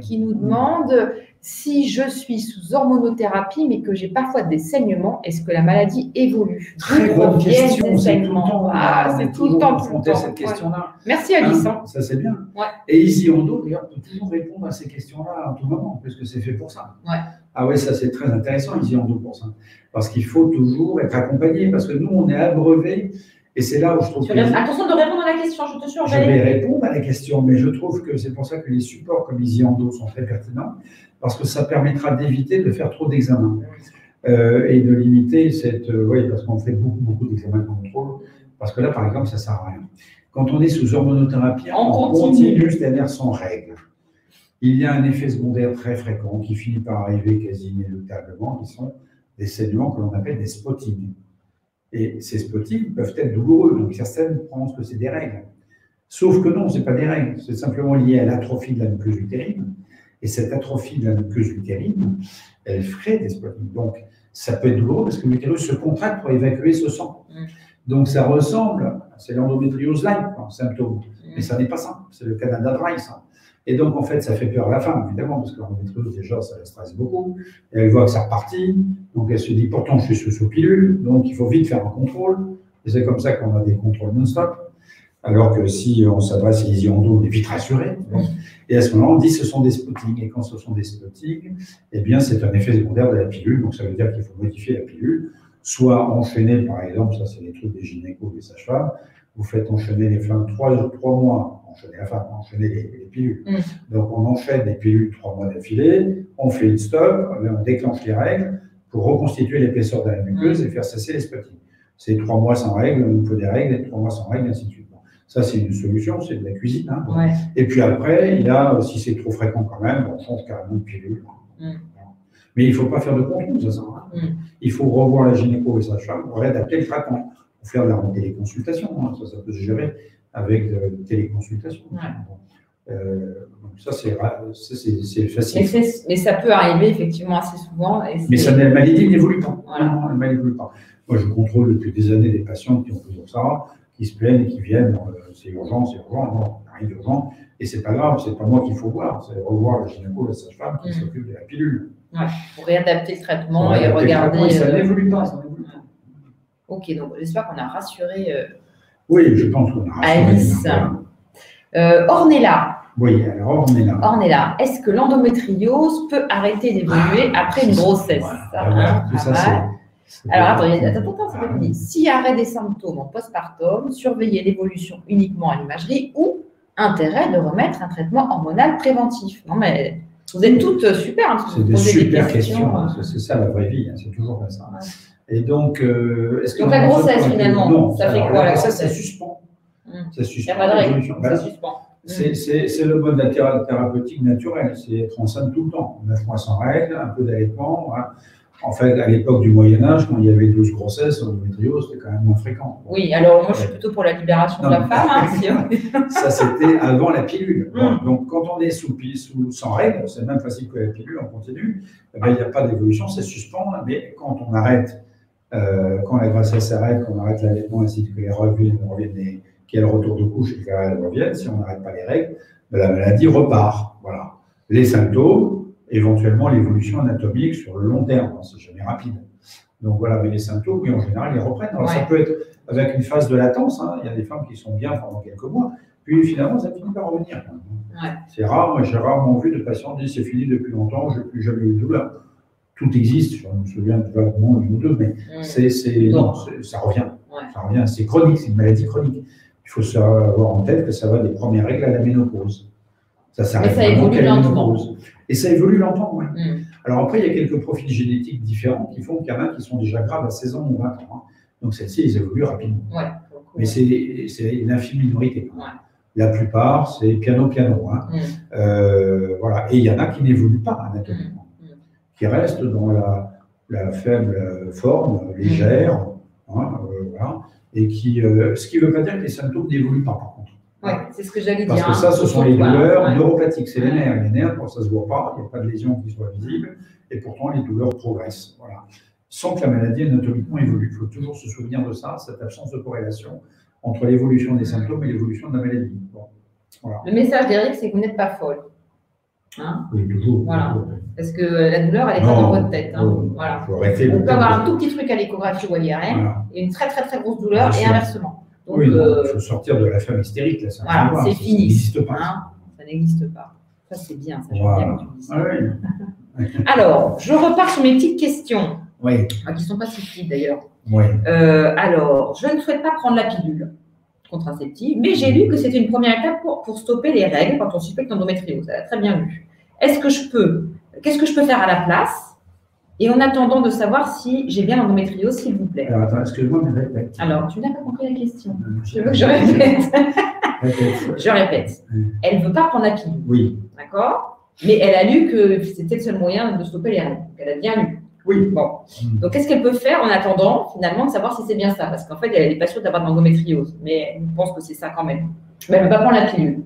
qui nous demande si je suis sous hormonothérapie, mais que j'ai parfois des saignements, est-ce que la maladie évolue? Très bonne question. C'est tout le temps. C'est tout le temps confronté à cette question-là. Merci Alice. Ça, c'est bien. Ouais. Et Easy Endo, d'ailleurs, peut toujours répondre à ces questions-là en tout moment, puisque c'est fait pour ça. Ouais. Ah ouais, ça, c'est très intéressant, Easy Endo, pour ça. Parce qu'il faut toujours être accompagné, parce que nous, on est abreuvé. Et c'est là où je trouve que… Attention de répondre à la question, je te surveille. Je vais répondre à la question, mais je trouve que c'est pour ça que les supports comme Easy Endo sont très pertinents, parce que ça permettra d'éviter de faire trop d'examens et de limiter cette… oui, parce qu'on fait beaucoup d'examens de contrôle, parce que là, par exemple, ça ne sert à rien. Quand on est sous hormonothérapie, on continue, c'est-à-dire sans règles. Il y a un effet secondaire très fréquent qui finit par arriver quasi inéluctablement, qui sont des saignements que l'on appelle des spottings. Et ces spottings peuvent être douloureux, donc certaines pensent que c'est des règles. Sauf que non, ce n'est pas des règles, c'est simplement lié à l'atrophie de la muqueuse utérine. Et cette atrophie de la muqueuse utérine, elle ferait des spottings. Donc, ça peut être douloureux parce que l'utérus se contracte pour évacuer ce sang. Donc, ça ressemble, c'est l'endométriose-like en symptôme, mais ça n'est pas ça, c'est le Canada Dry, ça. Et donc, en fait, ça fait peur à la femme, évidemment, parce que l'endométriose, déjà, ça la stresse beaucoup. Et elle voit que ça repartit, donc elle se dit, pourtant, je suis sous pilule, donc il faut vite faire un contrôle. Et c'est comme ça qu'on a des contrôles non-stop. Alors que si on s'adresse à Easy Endo, on est vite rassuré. Et à ce moment-là, on dit, ce sont des spottings. Et quand ce sont des spottings, eh bien, c'est un effet secondaire de la pilule. Donc, ça veut dire qu'il faut modifier la pilule, soit enchaîner, par exemple, ça, c'est les trucs des gynécos, des sages-femmes, vous faites enchaîner les femmes 3 mois. Enchaîner les pilules. Donc, on enchaîne les pilules 3 mois d'affilée, on fait une stop, on déclenche les règles pour reconstituer l'épaisseur de la muqueuse et faire cesser les spottings. C'est 3 mois sans règles, il faut des règles, et 3 mois sans règles, et ainsi de suite. Bon, ça, c'est une solution, c'est de la cuisine. Hein, bon. Et puis après, il y a, si c'est trop fréquent quand même, on change carrément de pilule. Mais il ne faut pas faire de contrôle, ça sert à rien. Il faut revoir la gynéco et sa femme pour réadapter le traitement, pour faire de la téléconsultation. Hein, ça peut se gérer avec de téléconsultation. Donc ça, c'est facile. Mais ça peut arriver effectivement assez souvent. Mais la maladie n'évolue pas. Non, elle n'évolue pas. Moi, je contrôle depuis des années des patients qui ont toujours ça, qui se plaignent et qui viennent, c'est urgent, non, il n'y a rien d'urgent. Et c'est pas grave, c'est pas moi qu'il faut voir, c'est revoir le gynéco, la sage-femme qui s'occupe de la pilule. Pour réadapter le traitement et regarder… Ça n'évolue pas, ça n'évolue pas. Ok, donc j'espère qu'on a rassuré… Oui, je pense qu'on a Alice. Ornella. Oui, alors Ornella, est-ce que l'endométriose peut arrêter d'évoluer après une grossesse? Alors, attends, c'est pas fini. Si arrêt des symptômes en postpartum, surveiller l'évolution uniquement à l'imagerie ou intérêt de remettre un traitement hormonal préventif? Non, mais vous êtes toutes super. Hein, c'est des super questions. C'est ça la vraie vie, hein, c'est toujours comme ça. Et donc, est-ce que… Donc, la grossesse, finalement, non, ça fait quoi la grossesse? Ça suspend. Ça suspend. Il n'y a pas de règle, ça suspend. C'est le mode thérapeutique naturel, c'est être enceinte tout le temps. 9 mois sans règles, un peu d'allaitement. Hein. En fait, à l'époque du Moyen-Âge, quand il y avait 12 grossesses, l'endométriose, c'était quand même moins fréquent. Oui, alors moi, je suis plutôt pour la libération de la femme. Hein, ça, c'était avant la pilule. Donc, quand on est sans règles, c'est le même principe que la pilule, on continue, il n'y a pas d'évolution, ça suspend, mais quand on arrête, quand la grossesse s'arrête, qu'on arrête l'allaitement, ainsi que les reviennent qu'il y a le retour de couche et qu'elles reviennent, si on n'arrête pas les règles, la maladie repart. Voilà. Les symptômes, éventuellement l'évolution anatomique sur le long terme, c'est jamais rapide. Donc voilà, mais les symptômes, oui, en général, ils reprennent. Alors ça peut être avec une phase de latence, hein. Il y a des femmes qui sont bien pendant quelques mois, puis finalement, ça finit par revenir. C'est rare, moi j'ai rarement vu de patients dire c'est fini depuis longtemps, je n'ai plus jamais eu de douleur. Tout existe, je me souviens de vaguement une ou deux, mais ça revient. Ça revient, c'est chronique, c'est une maladie chronique. Il faut avoir en tête que ça va des premières règles à la ménopause. Ça s'arrête vraiment qu'à la ménopause. Et ça évolue lentement, oui. Alors après, il y a quelques profils génétiques différents qui font qu'il y en a qui sont déjà graves à 16 ans ou 20 ans. Hein. Donc celles-ci, elles évoluent rapidement. Mais c'est une infime minorité. La plupart, c'est piano-piano. Hein. Voilà. Et il y en a qui n'évoluent pas anatomiquement, qui restent dans la faible forme, légère, hein, voilà. Et ce qui ne veut pas dire que les symptômes n'évoluent pas, par contre. Oui, c'est ce que j'allais dire. Parce que ça, ce sont les douleurs neuropathiques, c'est les nerfs. Les nerfs, ça ne se voit pas, il n'y a pas de lésion qui soit visible, et pourtant les douleurs progressent. Voilà. Sans que la maladie anatomiquement évolue. Il faut toujours se souvenir de ça, cette absence de corrélation entre l'évolution des symptômes et l'évolution de la maladie. Bon. Voilà. Le message d'Eric, c'est que vous n'êtes pas folle. Hein? Oui, toujours. Voilà. Toujours. Parce que la douleur, elle n'est pas dans votre tête. Hein. Voilà. On peut avoir un tout petit truc à l'échographie ou à l'IRM, et une très très très grosse douleur, et inversement. Donc, oui, il faut sortir de la femme hystérique. Là, voilà, c'est fini. Ça n'existe pas. Hein, ça n'existe pas. Ça, c'est bien. Ça, voilà. bien quand tu dis ça. Ah, oui. Alors, je repars sur mes petites questions. Oui. Qui ne sont pas si petites d'ailleurs. Oui. Alors, je ne souhaite pas prendre la pilule contraceptive, mais j'ai lu que c'était une première étape pour stopper les règles quand on suspecte l'endométriose. Elle a très bien lu. Qu'est-ce que je peux faire à la place? Et en attendant de savoir si j'ai bien l'endométriose, s'il vous plaît. Alors, attends, excuse-moi, mais répète. Alors, tu n'as pas compris la question. Je veux que je répète. Je répète. Elle ne veut pas prendre la pilule. Oui. D'accord? Mais elle a lu que c'était le seul moyen de stopper les règles. Elle a bien lu. Oui. Bon. Donc, qu'est-ce qu'elle peut faire en attendant, finalement, de savoir si c'est bien ça? Parce qu'en fait, elle n'est pas sûre d'avoir de l'endométriose. Mais elle pense que c'est ça quand même. Mais elle ne veut pas prendre la pilule.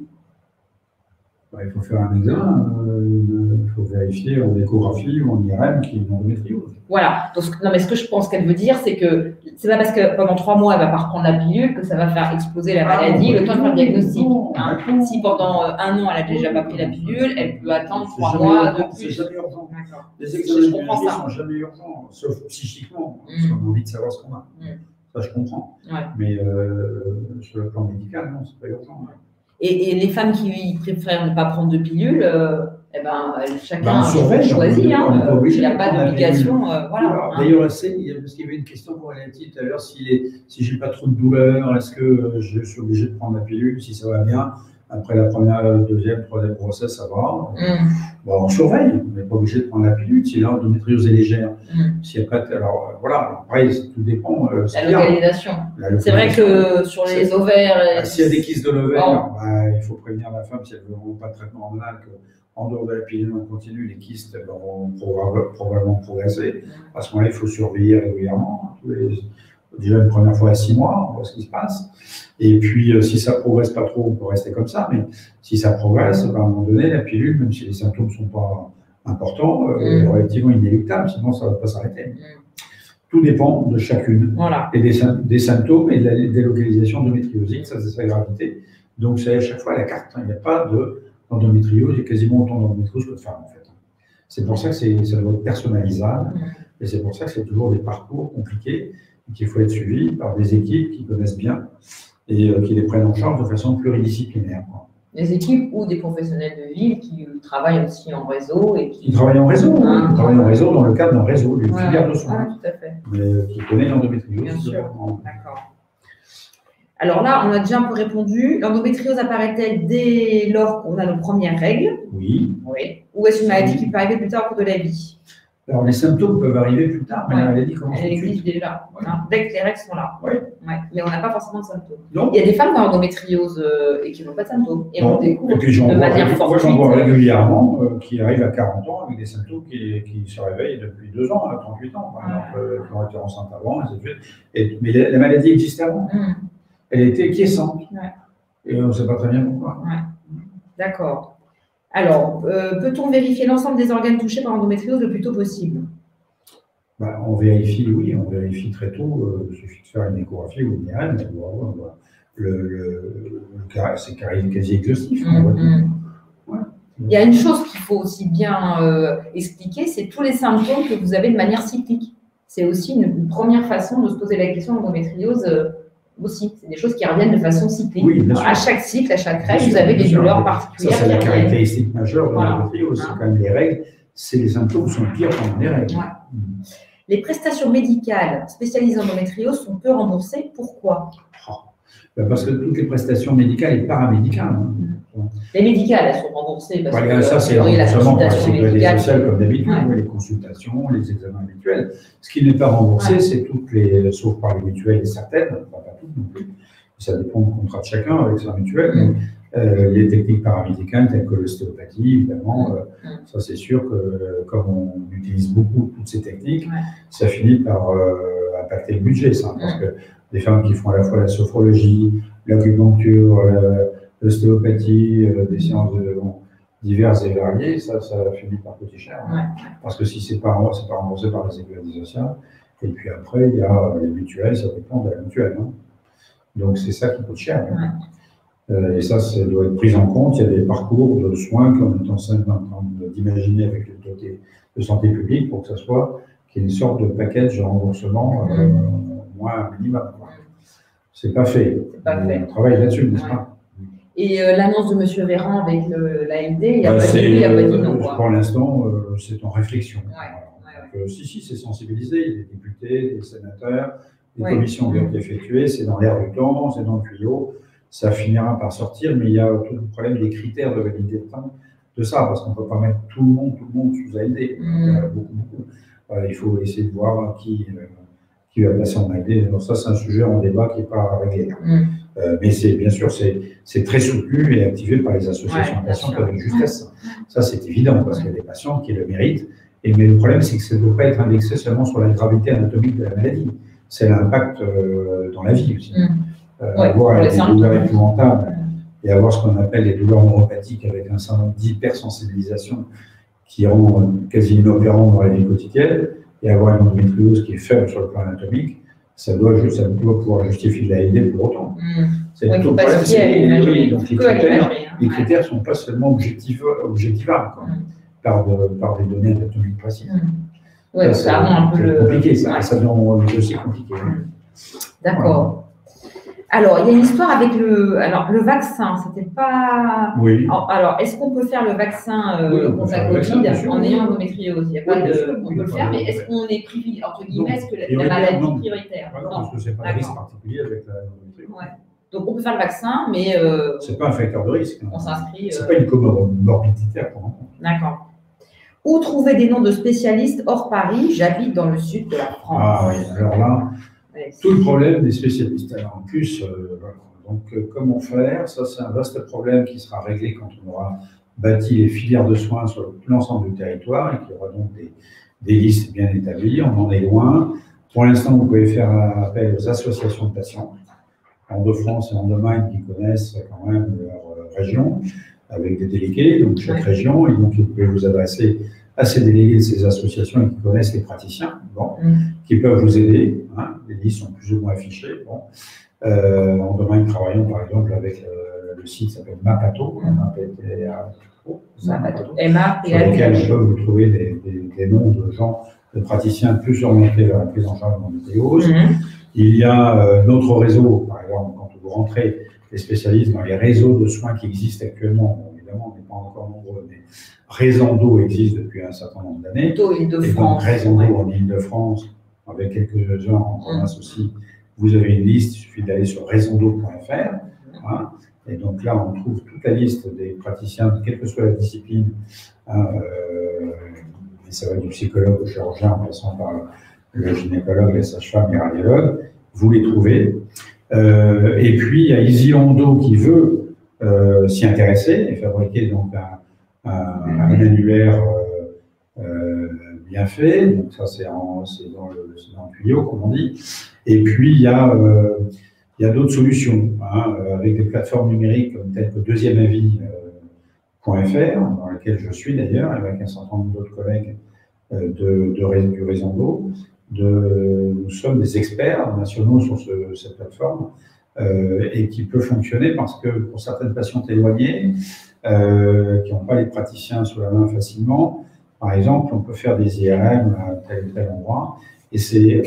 Il faut faire un examen, il faut vérifier en échographie ou en IRM qu'il y a une endométriose. Voilà. Donc, non, mais ce que je pense qu'elle veut dire, c'est que c'est pas parce que pendant 3 mois, elle ne va pas reprendre la pilule que ça va faire exploser la maladie, le temps de faire le diagnostic. Hein. Si pendant 1 an, elle n'a déjà pas pris la pilule, elle peut attendre 3 mois de plus. C'est jamais urgent. Les examens de biologie ne sont jamais urgents, sauf psychiquement, parce qu'on a envie de savoir ce qu'on a. Ça, je comprends. Ouais. Mais sur le plan médical, non, c'est pas urgent. Et les femmes qui préfèrent ne pas prendre de pilule, eh ben, chacun choisit. Il n'y a pas d'obligation. Voilà. D'ailleurs, parce qu'il y avait une question pour Valérie tout à l'heure, si je n'ai pas trop de douleur, est-ce que je suis obligé de prendre la pilule si ça va bien? Après la première, deuxième, troisième grossesse, ça va. Bon, on surveille, on n'est pas obligé de prendre la pilule si l'endométriose est légère. Si après, alors voilà, après, tout dépend. La localisation. C'est vrai que sur les ovaires. S'il y a des kystes de l'ovaire, il faut prévenir la femme si elle ne veut pas de traitement hormonal qu'en dehors de la pilule en continu, les kystes vont probablement progresser. À ce moment-là, il faut surveiller régulièrement. Déjà une première fois à 6 mois, on voit ce qui se passe. Et puis, si ça ne progresse pas trop, on peut rester comme ça. Mais si ça progresse, à un moment donné, la pilule, même si les symptômes ne sont pas importants, est relativement inéluctable, sinon ça ne va pas s'arrêter. Tout dépend de chacune. Voilà. Et des symptômes et des localisations endométriosiques, ça c'est sa gravité. Donc, c'est à chaque fois à la carte. Il n'y a pas d'endométriose, il y a quasiment autant d'endométriose que de femmes, en fait. C'est pour ça que ça doit être personnalisable. Et c'est pour ça que c'est toujours des parcours compliqués qu'il faut être suivi par des équipes qui connaissent bien et qui les prennent en charge de façon pluridisciplinaire. Des équipes ou des professionnels de ville qui travaillent aussi en réseau et qui travaillent en réseau, ils travaillent en réseau dans le cadre d'un réseau, d'une filière de soins, tout à fait. Mais qui connaît l'endométriose. Bien sûr, d'accord. Alors là, on a déjà un peu répondu. L'endométriose apparaît-elle dès lors qu'on a nos premières règles? Oui. Ou est-ce une maladie qui peut arriver plus tard au cours de la vie? Alors, les symptômes peuvent arriver plus tard, mais la maladie commence tout de suite. Elle existe déjà, dès que les règles sont là. Mais on n'a pas forcément de symptômes. Non. Il y a des femmes qui ont l'endométriose et qui n'ont pas de symptômes. Et on découvre de manière fortuite. Moi, j'en vois régulièrement qui arrivent à 40 ans avec des symptômes qui se réveillent depuis 2 ans, à 38 ans, par exemple, qui ont été enceintes avant, mais la maladie existait avant. Elle était quiescente. Et on ne sait pas très bien pourquoi. D'accord. Alors, peut-on vérifier l'ensemble des organes touchés par l'endométriose le plus tôt possible? On vérifie, oui, on vérifie très tôt. Il suffit de faire une échographie ou une IRM. C'est quasi exhaustif. Il y a une chose qu'il faut aussi bien expliquer, c'est tous les symptômes que vous avez de manière cyclique. C'est aussi une première façon de se poser la question de l'endométriose. Aussi, c'est des choses qui reviennent de façon cyclique. Oui, à chaque cycle, à chaque règle, vous avez des douleurs particulières. Ça, c'est la caractéristique majeure de l'endométriose. C'est quand même les règles. Les symptômes sont pires pendant les règles. Les prestations médicales spécialisées en endométriose sont peu remboursées. Pourquoi? Parce que toutes les prestations médicales et paramédicales. Les médicales, elles sont remboursées. Parce que ça, c'est la médicale sociale comme d'habitude, les consultations, les examens habituels. Ce qui n'est pas remboursé, c'est toutes les, sauf par les mutuelles et certaines, pas toutes non plus. Ça dépend du contrat de chacun avec sa mutuelle. Les techniques paramédicales telles que l'ostéopathie, évidemment, ça c'est sûr que comme on utilise beaucoup toutes ces techniques, ça finit par impacter le budget, ça, parce que des femmes qui font à la fois la sophrologie, l'acupuncture, l'ostéopathie, des séances diverses et variées, ça finit par coûter cher. Ouais. Parce que si c'est pas remboursé par la sécurité sociale, et puis après, il y a les mutuelles, ça dépend de la mutuelle. Hein. Donc c'est ça qui coûte cher. Hein. Et ça doit être pris en compte. Il y a des parcours de soins qu'on est en train d'imaginer avec les autorités de santé publique pour que ça soit qu'il y ait une sorte de package de remboursement au moins un minimum. C'est pas fait. On travaille là-dessus, n'est-ce pas? Et l'annonce de M. Véran avec l'AMD, il n'y a pas dit non. Pour l'instant, c'est en réflexion. Si, c'est sensibilisé. Il y a des députés, des sénateurs, des commissions qui ont été effectuées. C'est dans l'air du temps, c'est dans le tuyau. Ça finira par sortir, mais il y a tout le problème des critères de validité de temps de ça, parce qu'on ne peut pas mettre tout le monde sous ALD. Beaucoup. Il faut essayer de voir qui va passer en ALD. Alors ça, c'est un sujet en débat qui n'est pas réglé. Mais bien sûr, c'est très soutenu et activé par les associations de patients avec justesse. Ça, c'est évident, parce qu'il y a des patients qui le méritent. Mais le problème, c'est que ça ne doit pas être indexé seulement sur la gravité anatomique de la maladie. C'est l'impact dans la vie aussi. Avoir des douleurs épouvantables et avoir ce qu'on appelle les douleurs neuropathiques avec un certain nombre d'hypersensibilisation qui rend quasi inopérant dans la vie quotidienne, et avoir une endométriose qui est faible sur le plan anatomique, ça doit pouvoir justifier de l'ALD pour autant. C'est tout le problème. Donc les critères ne sont pas seulement objectivables par des données anatomiques précises. Ça rend un peu compliqué, ça devient aussi compliqué. D'accord. Alors, il y a une histoire avec le vaccin, c'était pas… Oui. Alors, est-ce qu'on peut faire le vaccin contre la Covid en ayant endométriose? Il y a pas de… On peut le faire, mais est-ce qu'on est privilégié, entre guillemets, est-ce que la maladie prioritaire? Non, parce que ce n'est pas un risque particulier avec l'endométriose. Donc, on peut faire le vaccin, mais… Ce n'est pas un facteur de risque. On s'inscrit… Ce n'est pas une comorbidité à prendre en compte. D'accord. Où trouver des noms de spécialistes hors Paris? J'habite dans le sud de la France. Ah oui, alors là… Tout le problème des spécialistes. Alors, en plus, donc comment faire? Ça, c'est un vaste problème qui sera réglé quand on aura bâti les filières de soins sur l'ensemble du territoire et qu'il y aura donc des listes bien établies. On en est loin. Pour l'instant, vous pouvez faire appel aux associations de patients, en de France et en Allemagne, qui connaissent quand même leur région, avec des délégués, donc chaque région, et donc vous pouvez vous adresser à ces délégués de ces associations et qui connaissent les praticiens, qui peuvent vous aider. Les listes sont plus ou moins affichées. En domaine, nous travaillons par exemple avec le site qui s'appelle Mapato, sur lequel on peut vous trouver des noms de gens, de praticiens plus orientés vers la prise en charge de l'endométriose. Il y a notre réseau, par exemple, quand vous rentrez les spécialistes dans les réseaux de soins qui existent actuellement, évidemment, on n'est pas encore nombreux, mais Resendo existe depuis un certain nombre d'années. Et donc Resendo en Ile-de-France, avec quelques-uns en province aussi, vous avez une liste, il suffit d'aller sur resendo.fr. Et donc là, on trouve toute la liste des praticiens, quelle que soit la discipline. Et ça va du psychologue au chirurgien, en passant par le gynécologue, les sages-femmes, les radiologues. Vous les trouvez. Et puis, il y a Easy Endo qui veut s'y intéresser et fabriquer donc un annuaire bien fait. Donc ça, c'est dans le tuyau, comme on dit. Et puis, il y a d'autres solutions, avec des plateformes numériques telles que deuxièmeavis.fr, dans laquelle je suis d'ailleurs, avec un certain nombre d'autres collègues du Resendo. Nous sommes des experts nationaux sur cette plateforme et qui peut fonctionner parce que pour certaines patientes éloignées, qui n'ont pas les praticiens sous la main facilement, par exemple, on peut faire des IRM à tel ou tel endroit, et c'est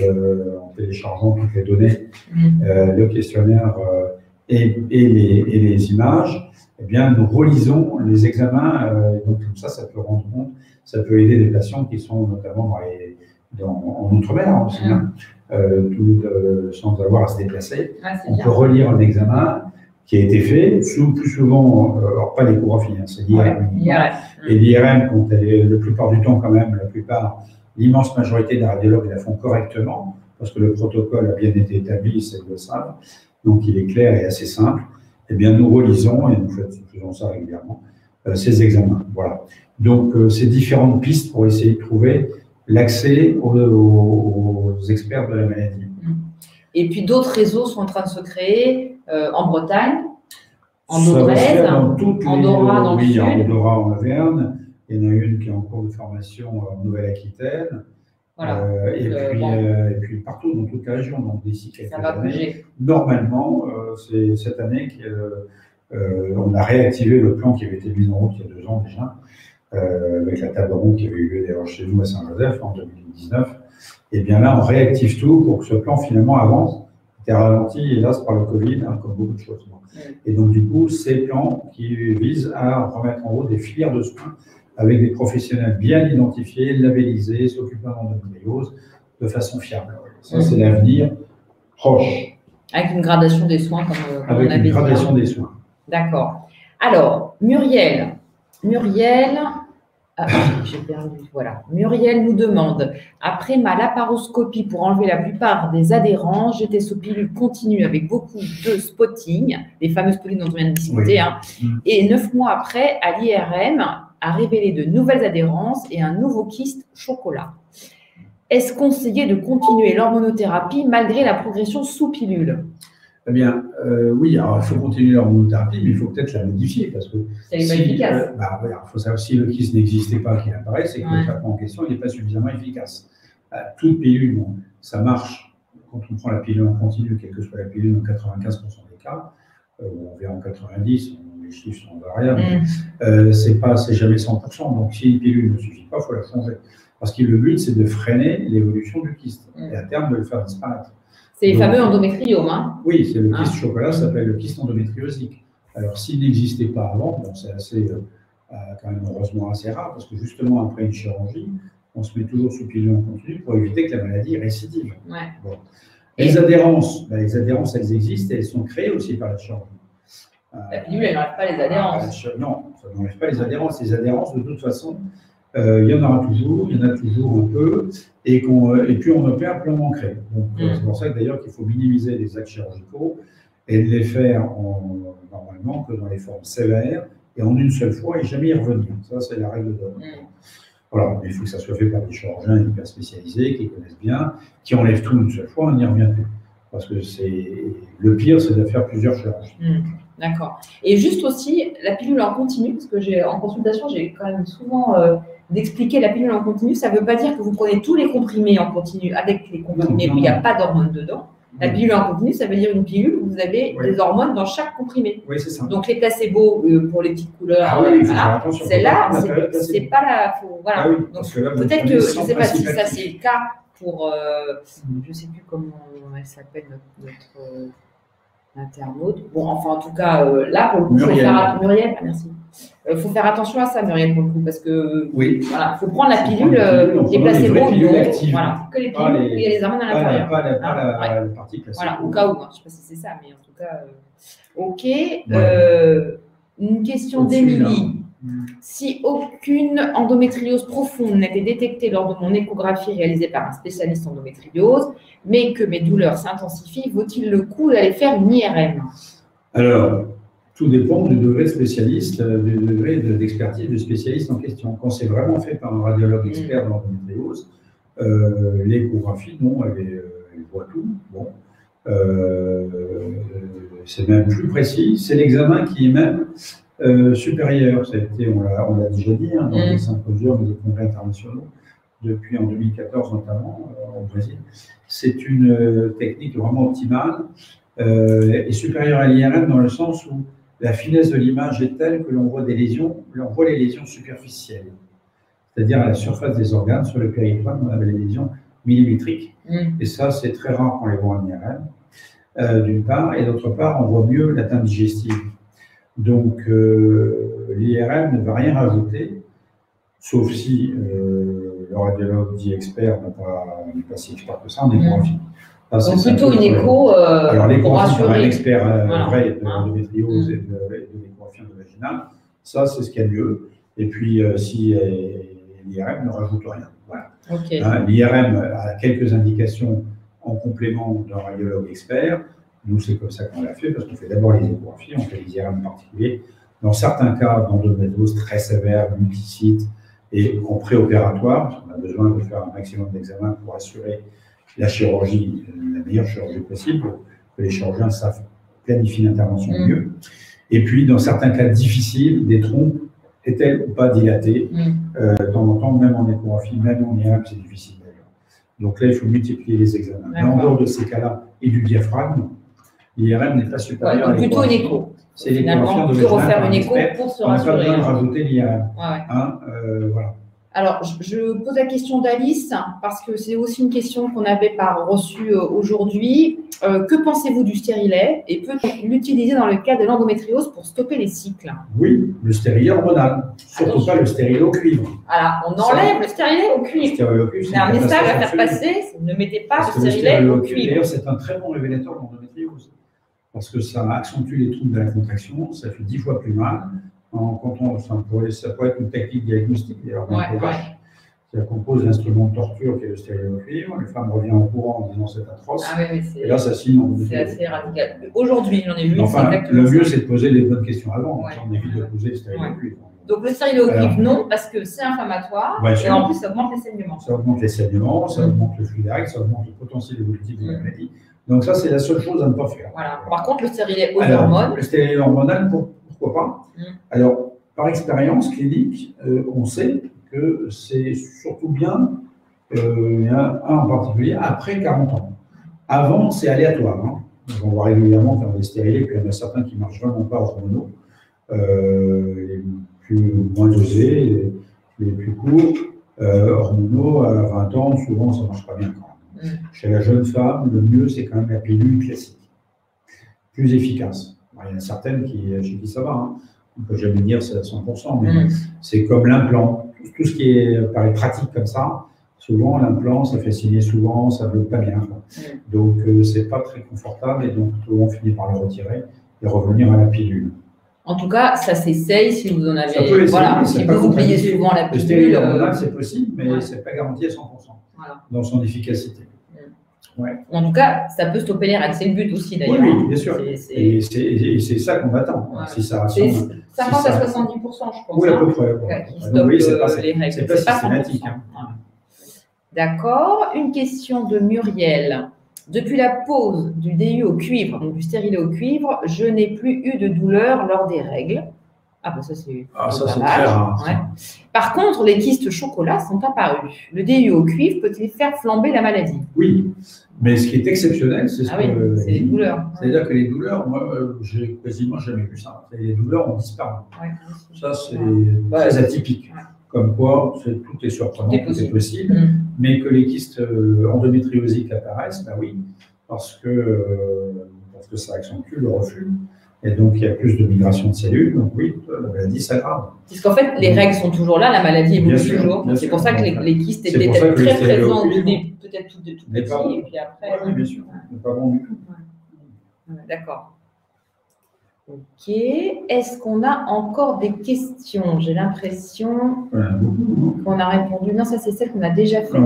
en téléchargeant toutes les données, le questionnaire et les images, eh bien, nous relisons les examens, donc comme ça peut rendre compte, ça peut aider des patients qui sont notamment en Outre-mer aussi, sans avoir à se déplacer. On peut relire un examen qui a été fait, plus souvent, alors pas l'échographie, c'est l'IRM. Et l'IRM, quand elle est, la plupart du temps quand même, l'immense majorité des radiologues la font correctement, parce que le protocole a bien été établi, c'est le savent, donc il est clair et assez simple. Eh bien, nous relisons, et nous faisons ça régulièrement, ces examens. Voilà. Donc, ces différentes pistes pour essayer de trouver l'accès aux experts de la maladie. Et puis, d'autres réseaux sont en train de se créer en Bretagne. Andorraise, Andorra dans le oui, sud. Andorra en Auvergne. Il y en a une qui est en cours de formation en Nouvelle-Aquitaine. Voilà. Et puis partout dans toute la région. Donc d'ici quelques années, normalement, c'est cette année qu'on a réactivé le plan qui avait été mis en route il y a 2 ans déjà, avec la table ronde qui avait eu lieu d'ailleurs chez nous à Saint-Joseph en 2019. Et bien là, on réactive tout pour que ce plan finalement avance. Il était ralenti, hélas, par le Covid, hein, comme beaucoup de choses. Et donc, du coup, ces plans qui visent à remettre en route des filières de soins avec des professionnels bien identifiés, labellisés, s'occupant d'endométriose de façon fiable. Ça, c'est l'avenir proche. Avec une gradation des soins, comme on avait dit. Avec une gradation des soins. D'accord. Alors, Muriel, j'ai perdu, voilà. Muriel nous demande, après ma laparoscopie pour enlever la plupart des adhérents, j'étais sous pilule continue avec beaucoup de spotting, les fameuses pilules dont on vient de discuter, hein, et 9 mois après, à l'IRM, a révélé de nouvelles adhérences et un nouveau kyste chocolat. Est-ce conseillé de continuer l'hormonothérapie malgré la progression sous pilule? Eh bien, oui, alors il faut continuer l'hormonothérapie, mais il faut peut-être la modifier parce que c'est pas efficace. Il faut savoir si le kyste n'existait pas, qu'il apparaît, c'est que le traitement en question n'est pas suffisamment efficace. Toute pilule, bon, ça marche quand on prend la pilule en continu, quelle que soit la pilule, dans 95% des cas, on verra en 90%, les chiffres sont variables, c'est jamais 100%. Donc, si une pilule ne suffit pas, il faut la changer. Parce que le but, c'est de freiner l'évolution du kyste et à terme de le faire disparaître. C'est les fameux endométriomes, hein? Oui, c'est le kyste chocolat, ça s'appelle le kyste endométriosique. Alors, s'il n'existait pas avant, bon, c'est assez, quand même heureusement assez rare, parce que justement, après une chirurgie, on se met toujours sous pilule en continu pour éviter que la maladie récidive. Ouais. Bon. Les adhérences, elles existent et elles sont créées aussi par la chirurgie. La pilule, elle n'enlève pas les adhérences. Non, ça n'enlève pas les adhérences. Les adhérences, de toute façon, il y en aura toujours, il y en a toujours un peu, et puis on opère plus on en crée. Donc, c'est pour ça que d'ailleurs qu'il faut minimiser les actes chirurgicaux et de les faire normalement que dans les formes sévères et en une seule fois et jamais y revenir. Ça, c'est la règle d'or. Voilà, mais il faut que ça soit fait par des chirurgiens hyper spécialisés, qui connaissent bien, qui enlèvent tout une seule fois, on n'y revient plus. Parce que le pire, c'est de faire plusieurs chirurgies. D'accord. Et juste aussi, la pilule en continu, parce que en consultation, j'ai quand même souvent d'expliquer la pilule en continu, ça ne veut pas dire que vous prenez tous les comprimés en continu avec les comprimés où il n'y a pas d'hormones dedans. La pilule en continu, ça veut dire une pilule où vous avez des hormones dans chaque comprimé. Oui, c'est ça. Donc les placebos pour les petites couleurs, celle-là, c'est pas la. Voilà. Ah oui, donc peut-être que, je ne sais pas si ça c'est le cas pour, je ne sais plus comment elle s'appelle notre internaute. Bon, enfin en tout cas, là pour le coup, Muriel, merci. Faut faire attention à ça, Muriel, pour le coup, parce que voilà, faut prendre la pilule, les placebos, voilà, que les pilules, il y a les hormones à l'intérieur. Pas la partie placebo. Voilà, au cas où, je ne sais pas si c'est ça, mais en tout cas, ok. Une question d'Émilie. Si aucune endométriose profonde n'était détectée lors de mon échographie réalisée par un spécialiste endométriose, mais que mes douleurs s'intensifient, vaut-il le coup d'aller faire une IRM? Alors, tout dépend du degré de spécialiste, du degré d'expertise du spécialiste en question. Quand c'est vraiment fait par un radiologue expert dans l'endométriose, l'échographie, non, elle voit tout. Bon. C'est même plus précis. C'est l'examen qui est même supérieur. Ça a été, on l'a déjà dit, dans les symposiums et les congrès internationaux, depuis en 2014 notamment, au Brésil. C'est une technique vraiment optimale et supérieure à l'IRM dans le sens où la finesse de l'image est telle que l'on voit des lésions, on voit les lésions superficielles, c'est-à-dire à la surface des organes, sur le péritoine, on avait les lésions millimétriques. Et ça, c'est très rare qu'on les voit en IRM, d'une part, et d'autre part, on voit mieux l'atteinte digestive. Donc, l'IRM ne va rien rajouter, sauf si le radiologue dit expert n'est pas si expert que ça en échographie. Donc plutôt une écho pour rassurer. Un expert vrai de l'endométriose et de l'échographie vaginale, ça c'est ce qu'il y a de mieux. Et puis si l'IRM ne rajoute rien. Voilà. L'IRM a quelques indications en complément d'un radiologue expert. Nous, c'est comme ça qu'on l'a fait, parce qu'on fait d'abord les échographies, on fait les IRM en particulier. Dans certains cas d'endométriose très sévère, multisite et en préopératoire, parce qu'on a besoin de faire un maximum d'examens pour assurer la chirurgie, la meilleure chirurgie possible, que les chirurgiens savent planifier l'intervention mieux. Et puis, dans certains cas difficiles, des trompes est-elle ou pas dilatée. De temps en temps, même en échographie, même en IRM, c'est difficile d'ailleurs. Donc là, il faut multiplier les examens. Mais en dehors de ces cas-là et du diaphragme, l'IRM n'est pas supérieur à plutôt une écho. C'est l'échographie endovaginale. Refaire une écho pour se rassurer. On n'a pas besoin de rajouter l'IRM. Voilà. Alors, je pose la question d'Alice, parce que c'est aussi une question qu'on avait reçue aujourd'hui. Que pensez-vous du stérilet et peut-on l'utiliser dans le cas de l'endométriose pour stopper les cycles? Oui, le stérilet hormonal, surtout pas le stérilet au cuivre. Alors, on enlève le stérilet au cuivre. C'est un message à faire passer, ne mettez pas le stérilet au cuivre. D'ailleurs, c'est un très bon révélateur d'endométriose, parce que ça accentue les troubles de la contraction, ça fait 10 fois plus mal. Ça pourrait être une technique diagnostique, d'ailleurs, c'est-à-dire qu'on pose l'instrument de torture qui est le stérilet au cuivre, les femmes reviennent en courant en disant c'est atroce, et là ça signe. C'est assez radical. Aujourd'hui, j'en ai vu. Enfin, le mieux c'est de poser les bonnes questions avant, on évite de poser le stérilet au cuivre. Donc le stérilet au cuivre, non, parce que c'est inflammatoire, et en plus ça augmente les saignements. Ça augmente les saignements, ça augmente le flux d'air, ça augmente le potentiel évolutif de la maladie. Donc ça c'est la seule chose à ne pas faire. Voilà. Par contre, le stérilet aux hormones. Le stérilet hormonal, pourquoi pas? Alors, par expérience clinique, on sait que c'est surtout bien, il y en a un en particulier, après 40 ans. Avant, c'est aléatoire. On va régulièrement faire des stérilés, puis il y en a certains qui ne marchent vraiment pas hormonaux, les moins dosés, les plus courts. Hormonaux, à 20 ans, souvent, ça ne marche pas bien quand même. Chez la jeune femme, le mieux, c'est quand même la pilule classique, plus efficace. Il y en a certaines chez qui ça va. On ne peut jamais dire c'est à 100%, mais c'est comme l'implant. Tout ce qui paraît pratique comme ça, souvent l'implant, ça fait saigner souvent, ça ne bloque pas bien. Donc, ce n'est pas très confortable et donc on finit par le retirer et revenir à la pilule. En tout cas, ça s'essaye si vous en avez. Ça peut essayer, voilà, si vous oubliez souvent la pilule. Le stérilet hormonal, c'est possible, mais ce n'est pas garanti à 100% dans son efficacité. En tout cas, ça peut stopper les règles. C'est le but aussi d'ailleurs. Oui, bien sûr. Et c'est ça qu'on attend. Si ça 50 à 70%, je pense. Oui, à peu près. Oui, c'est pas systématique. D'accord. Une question de Muriel. Depuis la pose du DU au cuivre, donc du stérilet au cuivre, je n'ai plus eu de douleur lors des règles. Ah, ben ça, c'est très rare. Par contre, les kystes chocolat sont apparus. Le DU au cuivre peut-il faire flamber la maladie? Oui, mais ce qui est exceptionnel, c'est les douleurs. C'est-à-dire que les douleurs, moi, j'ai quasiment jamais vu ça. Les douleurs ont disparu. Ça, c'est très atypique. Comme quoi, tout est surprenant, tout est possible. Mais que les kystes endométriosiques apparaissent, ben oui, parce que ça accentue le reflux. Et donc, il y a plus de migration de cellules, donc oui, la maladie s'aggrave. Parce qu'en fait, les règles sont toujours là, la maladie évolue toujours. C'est pour ça que les kystes étaient très présents, peut-être tout petits, et puis après… Oui, bien sûr, pas bon du tout. D'accord. Ok. Est-ce qu'on a encore des questions? J'ai l'impression qu'on a répondu. Non, ça, c'est celle qu'on a déjà faite.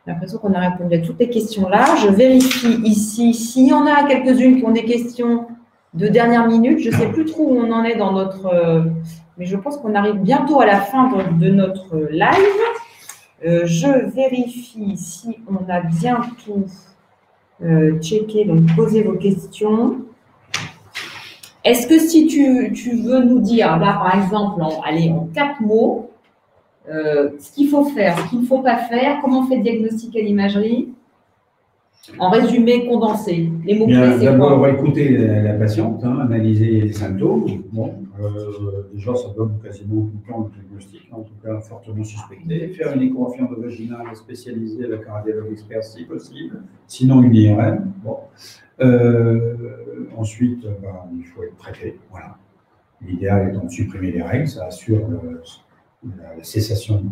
J'ai l'impression qu'on a répondu à toutes les questions-là. Je vérifie ici s'il y en a quelques-unes qui ont des questions de dernière minute. Je ne sais plus trop où on en est dans notre… mais je pense qu'on arrive bientôt à la fin de notre live. Je vérifie si on a bien tout checké. Donc, posez vos questions. Est-ce que si tu veux nous dire, là, par exemple, en 4 mots, ce qu'il faut faire, ce qu'il ne faut pas faire, comment on fait le diagnostic à l'imagerie, en résumé condensé, les mots-clés, c'est d'abord, quoi? on va écouter la patiente, analyser les symptômes. Bon, déjà, ça donne quasiment tout le temps le diagnostic, en tout cas fortement suspecté. Faire une échographie endovaginale spécialisée avec un radiologue expert si possible, sinon une IRM. Bon. Ensuite, il faut être traité. Voilà. L'idéal étant de supprimer les règles, ça assure la cessation,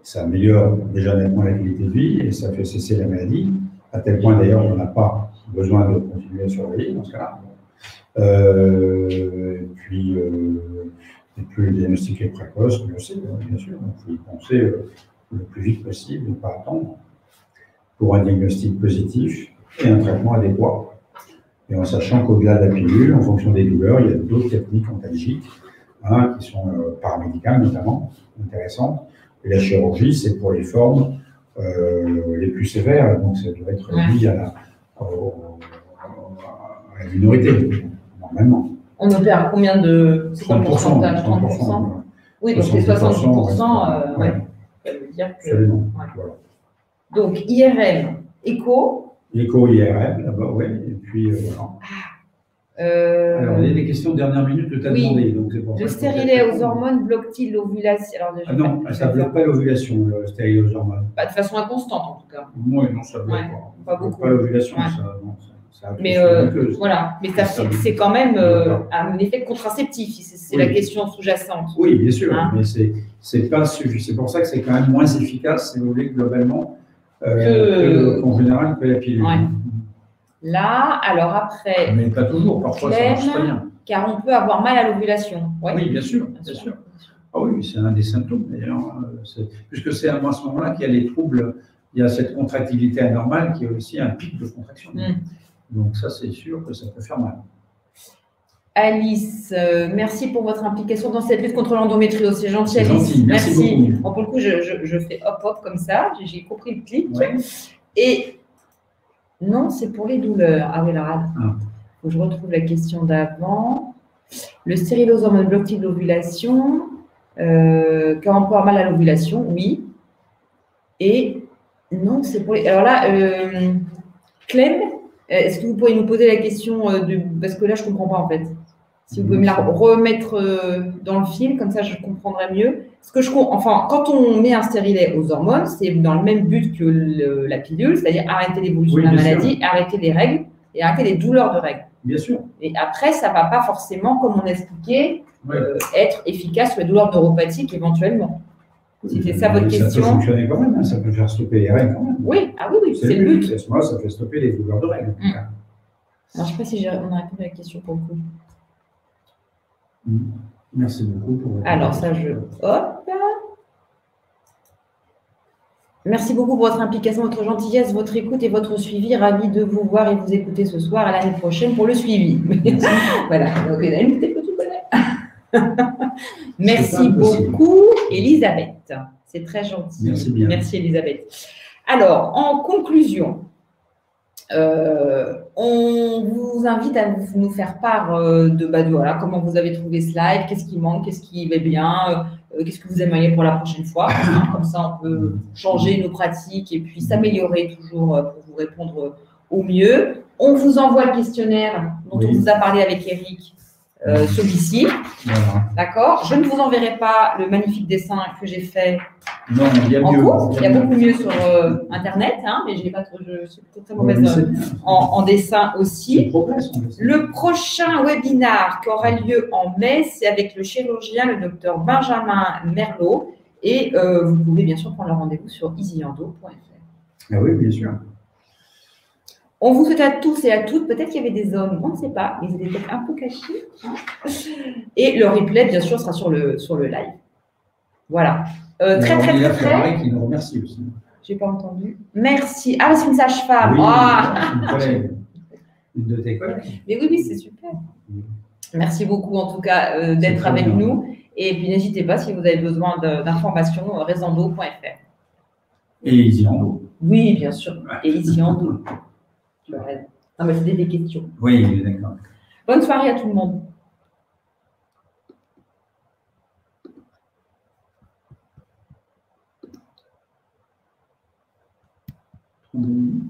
ça améliore déjà nettement la qualité de vie et ça fait cesser la maladie, à tel point d'ailleurs on n'a pas besoin de continuer à surveiller dans ce cas-là. Et puis le diagnostic est précoce, on le sait, bien sûr, il faut y penser le plus vite possible, ne pas attendre pour un diagnostic positif et un traitement adéquat. Et en sachant qu'au-delà de la pilule, en fonction des douleurs, il y a d'autres techniques antalgiques qui sont paramédicales notamment, intéressantes. Et la chirurgie, c'est pour les formes les plus sévères, donc ça doit être mis à la minorité. Normalement. On opère combien de… C'est quoi le 30%, pourcentage? 30%. 30%. Oui, donc c'est 70%. Ouais. Ça veut dire que… Absolument. Ouais. Voilà. Donc, IRM, écho. L'écho IRM, là-bas, oui. Et puis, voilà. Alors, il y a des questions de dernière minute que tu as demandé. Donc c'est pour le ça que stérilet aux hormones bloque-t-il l'ovulation? Ah non, ça ne bloque pas l'ovulation, le stérilet aux hormones. De façon inconstante, en tout cas. Oui, non, ça ne bloque pas. Pas beaucoup. Pas l'ovulation, Ouais. ça, non, ça mais voilà, mais c'est quand même un effet contraceptif, c'est la question sous-jacente. Oui, bien sûr, mais c'est pas suffisant. C'est pour ça que c'est quand même moins efficace, si vous voulez, globalement, qu'en général, que la pilule. Ouais. Là, alors après. Mais pas toujours, parfois ça marche très bien. Car on peut avoir mal à l'ovulation. Ouais. Oui, bien sûr, bien sûr. Ah oui, c'est un des symptômes d'ailleurs, puisque c'est à ce moment-là qu'il y a les troubles, il y a cette contractilité anormale qui est aussi un pic de contraction. Donc ça, c'est sûr que ça peut faire mal. Alice, merci pour votre implication dans cette lutte contre l'endométriose. C'est gentil, Alice. Gentil, merci beaucoup. Bon, pour le coup, je fais hop comme ça. J'ai compris le clic. Ouais. Et non, c'est pour les douleurs. Ah oui, là, faut que je retrouve la question d'avant. Le stérilet aux hormones bloque-t-il l'ovulation? Quand on peut avoir mal à l'ovulation, oui. Et non, c'est pour les… Alors là, Clem, est-ce que vous pourriez nous poser la question parce que là, je ne comprends pas en fait. Si vous pouvez me la remettre dans le fil, comme ça, je comprendrai mieux. Enfin, quand on met un stérilet aux hormones, c'est dans le même but que la pilule, c'est-à-dire arrêter l'évolution de la maladie, arrêter les règles et arrêter les douleurs de règles. Bien sûr. Et après, ça ne va pas forcément, comme on expliquait, être efficace sur les douleurs neuropathiques éventuellement. Si c'est ça votre question. Ça peut fonctionner quand même, ça peut faire stopper les règles quand même. Oui, c'est le but. À ce moment-là, ça fait stopper les douleurs de règles. Alors, je ne sais pas si on a répondu à la question pour le coup. Merci beaucoup pour votre Alors, ça, hop. Merci beaucoup pour votre implication, votre gentillesse, votre écoute et votre suivi. Ravi de vous voir et vous écouter ce soir. À l'année prochaine pour le suivi. Voilà. Donc, Hélène, peut-être que tu connais. Merci beaucoup, Elisabeth. C'est très gentil. Merci bien. Merci, Elisabeth. Alors, en conclusion, on vous invite à nous faire part de voilà, comment vous avez trouvé ce live, qu'est-ce qui manque, qu'est-ce qui va bien, qu'est-ce que vous aimeriez pour la prochaine fois. Comme ça, on peut changer nos pratiques et puis s'améliorer toujours pour vous répondre au mieux. On vous envoie le questionnaire dont on vous a parlé avec Eric, celui-ci. Voilà. D'accord. Je ne vous enverrai pas le magnifique dessin que j'ai fait il y a mieux. Il y a beaucoup mieux sur Internet, mais j'ai pas trop, je suis très mauvaise en dessin aussi. Le prochain webinar qui aura lieu en mai, c'est avec le chirurgien, le docteur Benjamin Merlot. Et vous pouvez bien sûr prendre le rendez-vous sur easyendo.fr. Ah oui, bien sûr. On vous souhaite à tous et à toutes, peut-être qu'il y avait des hommes, on ne sait pas, mais ils étaient peut-être un peu cachés. Et le replay, bien sûr, sera sur le live. Voilà. Très. Qui nous remercie aussi. Je n'ai pas entendu. Merci. Ah, c'est une sage-femme. Oui, une collègue. Une de tes collègues. Mais oui, c'est super. Merci beaucoup, en tout cas, d'être avec nous. Et puis, n'hésitez pas, si vous avez besoin d'informations, resando.fr. Et Easyendo. Oui, bien sûr. Et Easyendo. Non, mais c'était des questions. Oui, d'accord. Bonne soirée à tout le monde. Minutes.